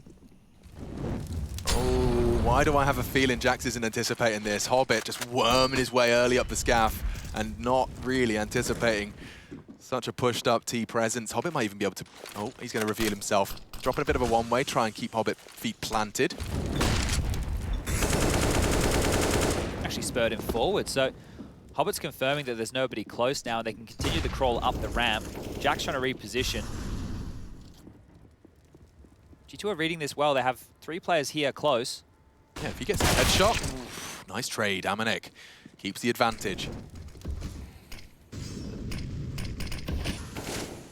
[SPEAKER 1] Oh, why do I have a feeling Jax isn't anticipating this? Hobbit just worming his way early up the scaff and not really anticipating such a pushed up T presence. Hobbit might even be able to... Oh, he's going to reveal himself. Dropping a bit of a one-way, try and keep Hobbit feet planted.
[SPEAKER 2] Actually spurred him forward, so Hobbit's confirming that there's nobody close now. They can continue the crawl up the ramp. Jack's trying to reposition. G2 are reading this well. They have 3 players here close.
[SPEAKER 1] Yeah, if he gets a headshot, oof, nice trade. Amanek keeps the advantage.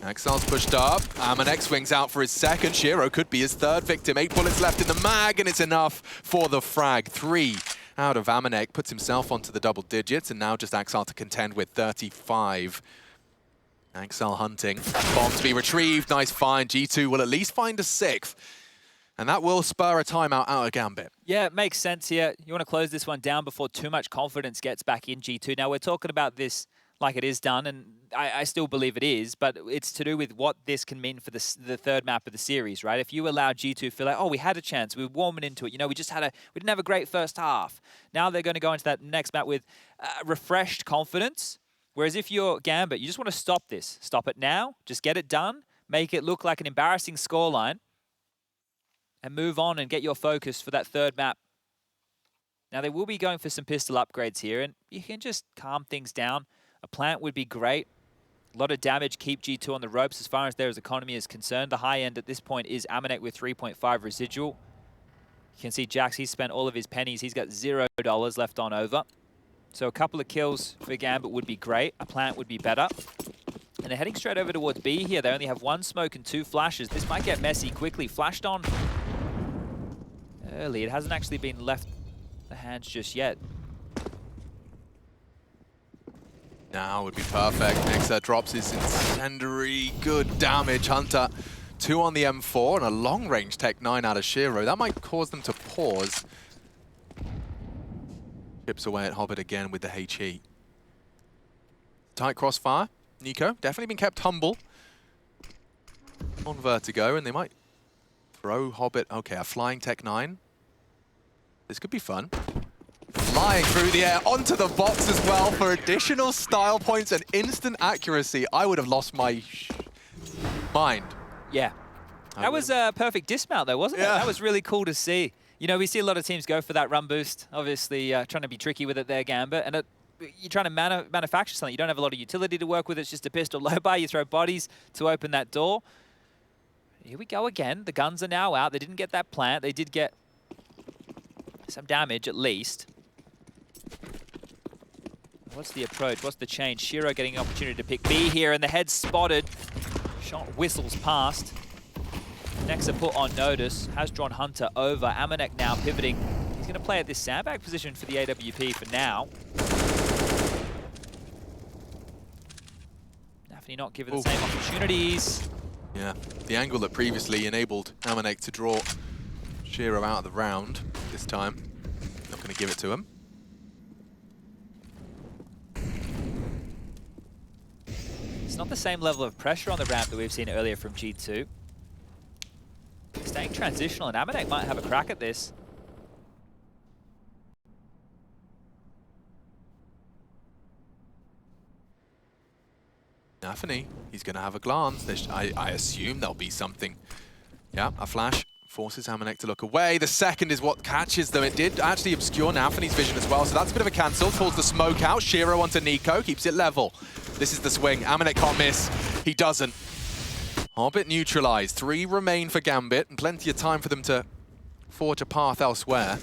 [SPEAKER 1] Axel's pushed up. Amanek swings out for his second. Shiro could be his third victim. 8 bullets left in the mag, and it's enough for the frag. 3 out of Amanek. Puts himself onto the double digits, and now just Axel to contend with 35. Axel hunting. Bomb to be retrieved. Nice find. G2 will at least find a 6th. And that will spur a timeout out of Gambit.
[SPEAKER 2] Yeah, it makes sense here. You want to close this one down before too much confidence gets back in G2. Now, we're talking about this like it is done, and I still believe it is, but it's to do with what this can mean for the third map of the series, right? If you allow G2 to feel like, oh, we had a chance, we were warming into it, you know, we didn't have a great first half. Now they're going to go into that next map with refreshed confidence, whereas if you're Gambit, you just want to stop this. Stop it now, just get it done, make it look like an embarrassing scoreline, and move on and get your focus for that third map. Now they will be going for some pistol upgrades here, and you can just calm things down. A plant would be great. A lot of damage, keep G2 on the ropes as far as their economy is concerned. The high end at this point is Amanek with 3.5 residual. You can see Jax, he's spent all of his pennies. He's got $0 left on over. So a couple of kills for Gambit would be great. A plant would be better. And they're heading straight over towards B here. They only have 1 smoke and 2 flashes. This might get messy quickly. Flashed on early. It hasn't actually been left the hands just yet.
[SPEAKER 1] Now would be perfect. Nexa drops his incendiary. Good damage. Hunter, 2 on the M4 and a long-range Tech 9 out of Shiro. That might cause them to pause. Chips away at Hobbit again with the HE. Tight crossfire. Nico, definitely been kept humble on Vertigo, and they might throw Hobbit. Okay, a flying Tech 9. This could be fun. Flying through the air onto the box as well for additional style points and instant accuracy. I would have lost my mind.
[SPEAKER 2] Yeah. That was a perfect dismount though, wasn't it? That was really cool to see. You know, we see a lot of teams go for that run boost. Obviously, trying to be tricky with it there, Gambit. And you're trying to manufacture something. You don't have a lot of utility to work with. It's just a pistol low-by. You throw bodies to open that door. Here we go again. The guns are now out. They didn't get that plant. They did get some damage at least. What's the approach? What's the change? Shiro getting an opportunity to pick B here, and the head spotted. Shot whistles past. Nexa put on notice, has drawn Hunter over. Amanek now pivoting. He's going to play at this sandbag position for the AWP for now. Nafany not given the same opportunities.
[SPEAKER 1] Yeah, the angle that previously enabled Amanek to draw Shiro out of the round this time. Not going to give it to him.
[SPEAKER 2] It's not the same level of pressure on the ramp that we've seen earlier from G2. Staying transitional, and Amanek might have a crack at this.
[SPEAKER 1] Nafany, he's going to have a glance. I assume there'll be something. Yeah, a flash Forces Amanek to look away. The second is what catches them. It did actually obscure Nafany's vision as well, so that's a bit of a cancel. Pulls the smoke out. Shiro onto Nico, keeps it level. This is the swing. Amanek can't miss. He doesn't. Hobbit neutralized. 3 remain for Gambit, and plenty of time for them to forge a path elsewhere.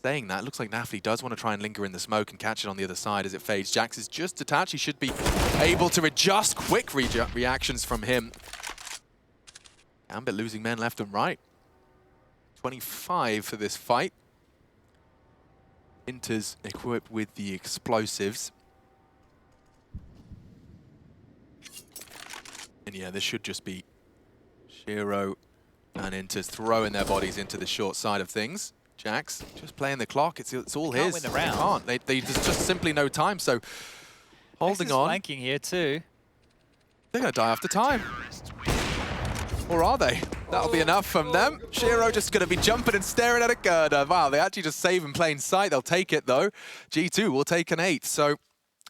[SPEAKER 1] Saying that, it looks like Nafany does want to try and linger in the smoke and catch it on the other side as it fades. Jax is just detached. He should be able to adjust. Quick reactions from him. Gambit losing men left and right. 25 for this fight. Interz equipped with the explosives. And yeah, this should just be Shiro and Interz throwing their bodies into the short side of things. Jax just playing the clock. It's all his.
[SPEAKER 2] Win the round.
[SPEAKER 1] They can't. There's just simply no time. So holding on.
[SPEAKER 2] Flanking here too.
[SPEAKER 1] They're going to die after time. Or are they? That'll be enough from them. Shiro just going to be jumping and staring at a girder. Wow, they actually just save in plain sight. They'll take it, though. G2 will take an 8. So,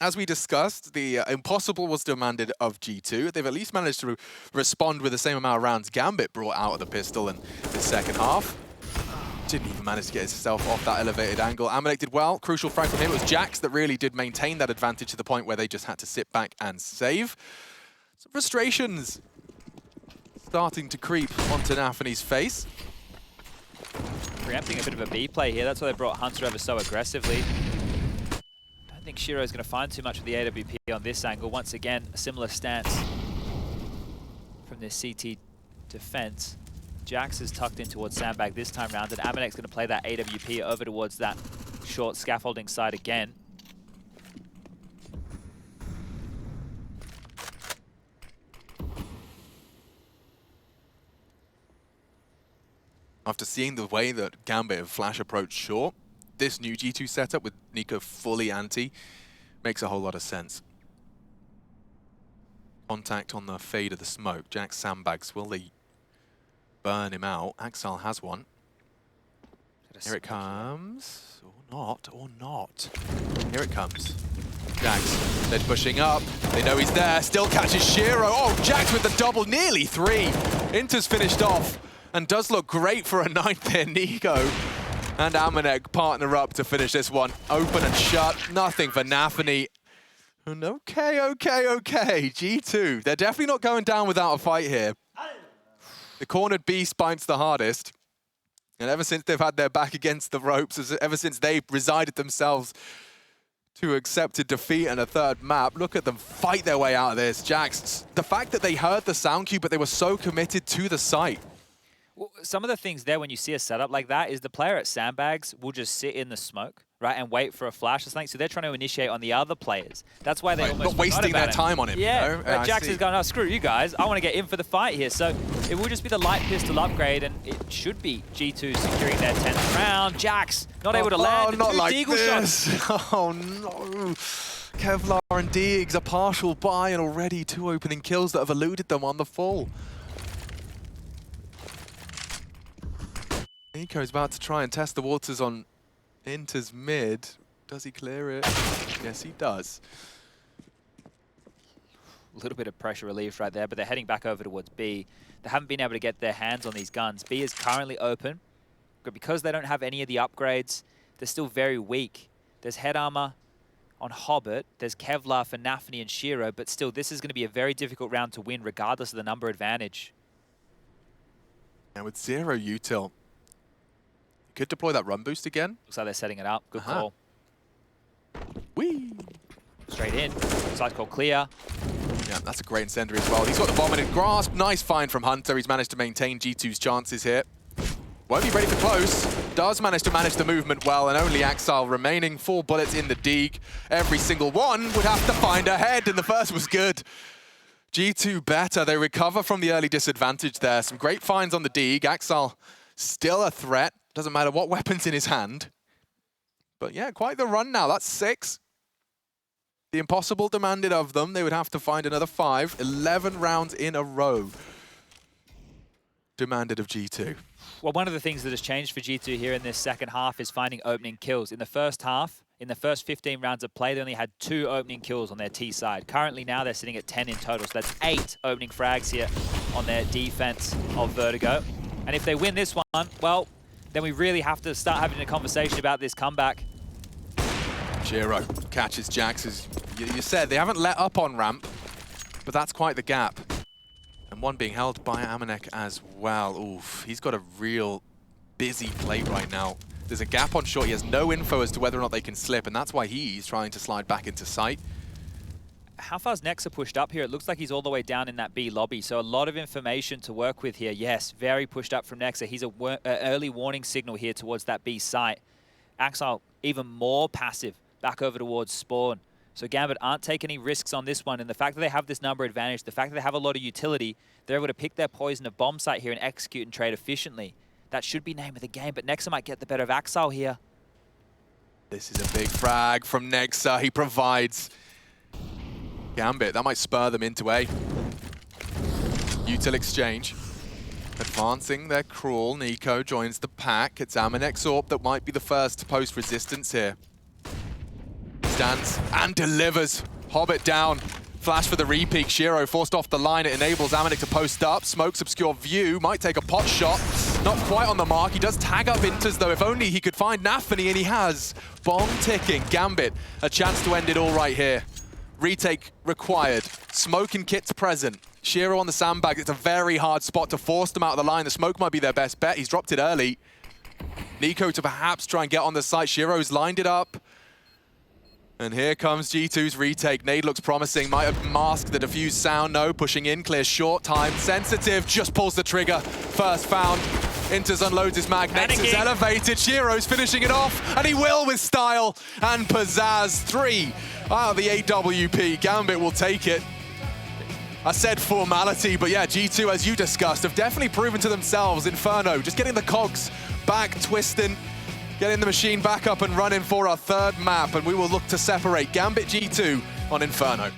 [SPEAKER 1] as we discussed, the impossible was demanded of G2. They've at least managed to respond with the same amount of rounds Gambit brought out of the pistol in the second half. Didn't even manage to get himself off that elevated angle. Amanek did well. Crucial frag from him. It was Jax that really did maintain that advantage to the point where they just had to sit back and save. Some frustrations starting to creep onto Nafany's face.
[SPEAKER 2] Preempting a bit of a B play here. That's why they brought Hunter over so aggressively. Don't think Shiro's going to find too much of the AWP on this angle. Once again, a similar stance from this CT defense. Jax is tucked in towards Sandbag this time round, and Amanek's going to play that AWP over towards that short scaffolding side again.
[SPEAKER 1] After seeing the way that Gambit and Flash approached short, this new G2 setup with Nico fully anti makes a whole lot of sense. Contact on the fade of the smoke. Jax sandbags. Will they burn him out? Axel has one. Here it comes. Or not, or not. Here it comes. Jax, they're pushing up. They know he's there. Still catches Shiro. Oh, Jax with the double. Nearly 3. Inter's finished off. And does look great for a 9th there. Nico and Amanek partner up to finish this one. Open and shut. Nothing for Nafany. And okay. G2. They're definitely not going down without a fight here. The cornered beast bites the hardest. And ever since they've had their back against the ropes, ever since they've resided themselves to accepted defeat and a 3rd map, look at them fight their way out of this. Jax, the fact that they heard the sound cue, but they were so committed to the site.
[SPEAKER 2] Well, some of the things there when you see a setup like that is the player at Sandbags will just sit in the smoke, right, and wait for a flash or something. So they're trying to initiate on the other players. That's why they almost
[SPEAKER 1] not wasting their time on him.
[SPEAKER 2] Yeah,
[SPEAKER 1] you know?
[SPEAKER 2] Jax is going, oh, screw you guys. I want to get in for the fight here. So it will just be the light pistol upgrade, and it should be G2 securing their 10th round. Jax not able to land.
[SPEAKER 1] Not like
[SPEAKER 2] Deagle
[SPEAKER 1] this.
[SPEAKER 2] shots.
[SPEAKER 1] Oh no. Kevlar and Diggs a partial buy, and already 2 opening kills that have eluded them on the full. Nico's about to try and test the waters on Inter's mid. Does he clear it? Yes, he does.
[SPEAKER 2] A little bit of pressure relief right there, but they're heading back over towards B. They haven't been able to get their hands on these guns. B is currently open, but because they don't have any of the upgrades, they're still very weak. There's head armor on Hobbit. There's Kevlar for Nafany and Shiro, but still, this is going to be a very difficult round to win, regardless of the number advantage.
[SPEAKER 1] And with 0 util, could deploy that run boost again.
[SPEAKER 2] Looks like they're setting it up. Good call.
[SPEAKER 1] Whee!
[SPEAKER 2] Straight in. Side call clear.
[SPEAKER 1] Yeah, that's a great incendiary as well. He's got the bomb in his grasp. Nice find from Hunter. He's managed to maintain G2's chances here. Won't be ready for close. Does manage the movement well, and only Axel remaining. 4 bullets in the Deeg. Every single one would have to find a head, and the first was good. G2 better. They recover from the early disadvantage there. Some great finds on the Deeg. Axel still a threat. Doesn't matter what weapon's in his hand. But yeah, quite the run now. That's 6. The impossible demanded of them. They would have to find another 5. 11 rounds in a row demanded of G2.
[SPEAKER 2] Well, one of the things that has changed for G2 here in this second half is finding opening kills. In the first half, in the first 15 rounds of play, they only had 2 opening kills on their T side. Currently now they're sitting at 10 in total, so that's 8 opening frags here on their defense of Vertigo. And if they win this one, well, then we really have to start having a conversation about this comeback.
[SPEAKER 1] Giro catches Jax, as you said. They haven't let up on ramp, but that's quite the gap. And one being held by Amanek as well. Oof, he's got a real busy plate right now. There's a gap on short. He has no info as to whether or not they can slip, and that's why he's trying to slide back into sight.
[SPEAKER 2] How far's Nexa pushed up here? It looks like he's all the way down in that B lobby, so a lot of information to work with here. Yes, very pushed up from Nexa. He's an early warning signal here towards that B site. Axile even more passive back over towards spawn. So Gambit aren't taking any risks on this one, and the fact that they have this number advantage, the fact that they have a lot of utility, they're able to pick their poison of bomb site here and execute and trade efficiently. That should be name of the game, but Nexa might get the better of Axile here.
[SPEAKER 1] This is a big frag from Nexa. He provides Gambit. That might spur them into A. Util exchange. Advancing their crawl. Nico joins the pack. It's Amanek's AWP that might be the first to post resistance here. Stands and delivers. Hobbit down. Flash for the repeat. Shiro forced off the line. It enables Amanek to post up. Smokes obscure view. Might take a pot shot. Not quite on the mark. He does tag up interz though. If only he could find Nafany, and he has. Bomb ticking. Gambit, a chance to end it all right here. Retake required. Smoke and kit's present. Shiro on the sandbag. It's a very hard spot to force them out of the line. The smoke might be their best bet. He's dropped it early. Nico to perhaps try and get on the site. Shiro's lined it up. And here comes G2's retake. Nade looks promising. Might have masked the diffuse sound. No, pushing in. Clear short time. Sensitive just pulls the trigger. First found. Interz unloads his mag. Next is elevated. Shiro's finishing it off. And he will with style and pizzazz. 3 out of the AWP. Gambit will take it. I said formality, but yeah, G2, as you discussed, have definitely proven to themselves. Inferno, just getting the cogs back, twisting, getting the machine back up and running for our third map, and we will look to separate Gambit G2 on Inferno.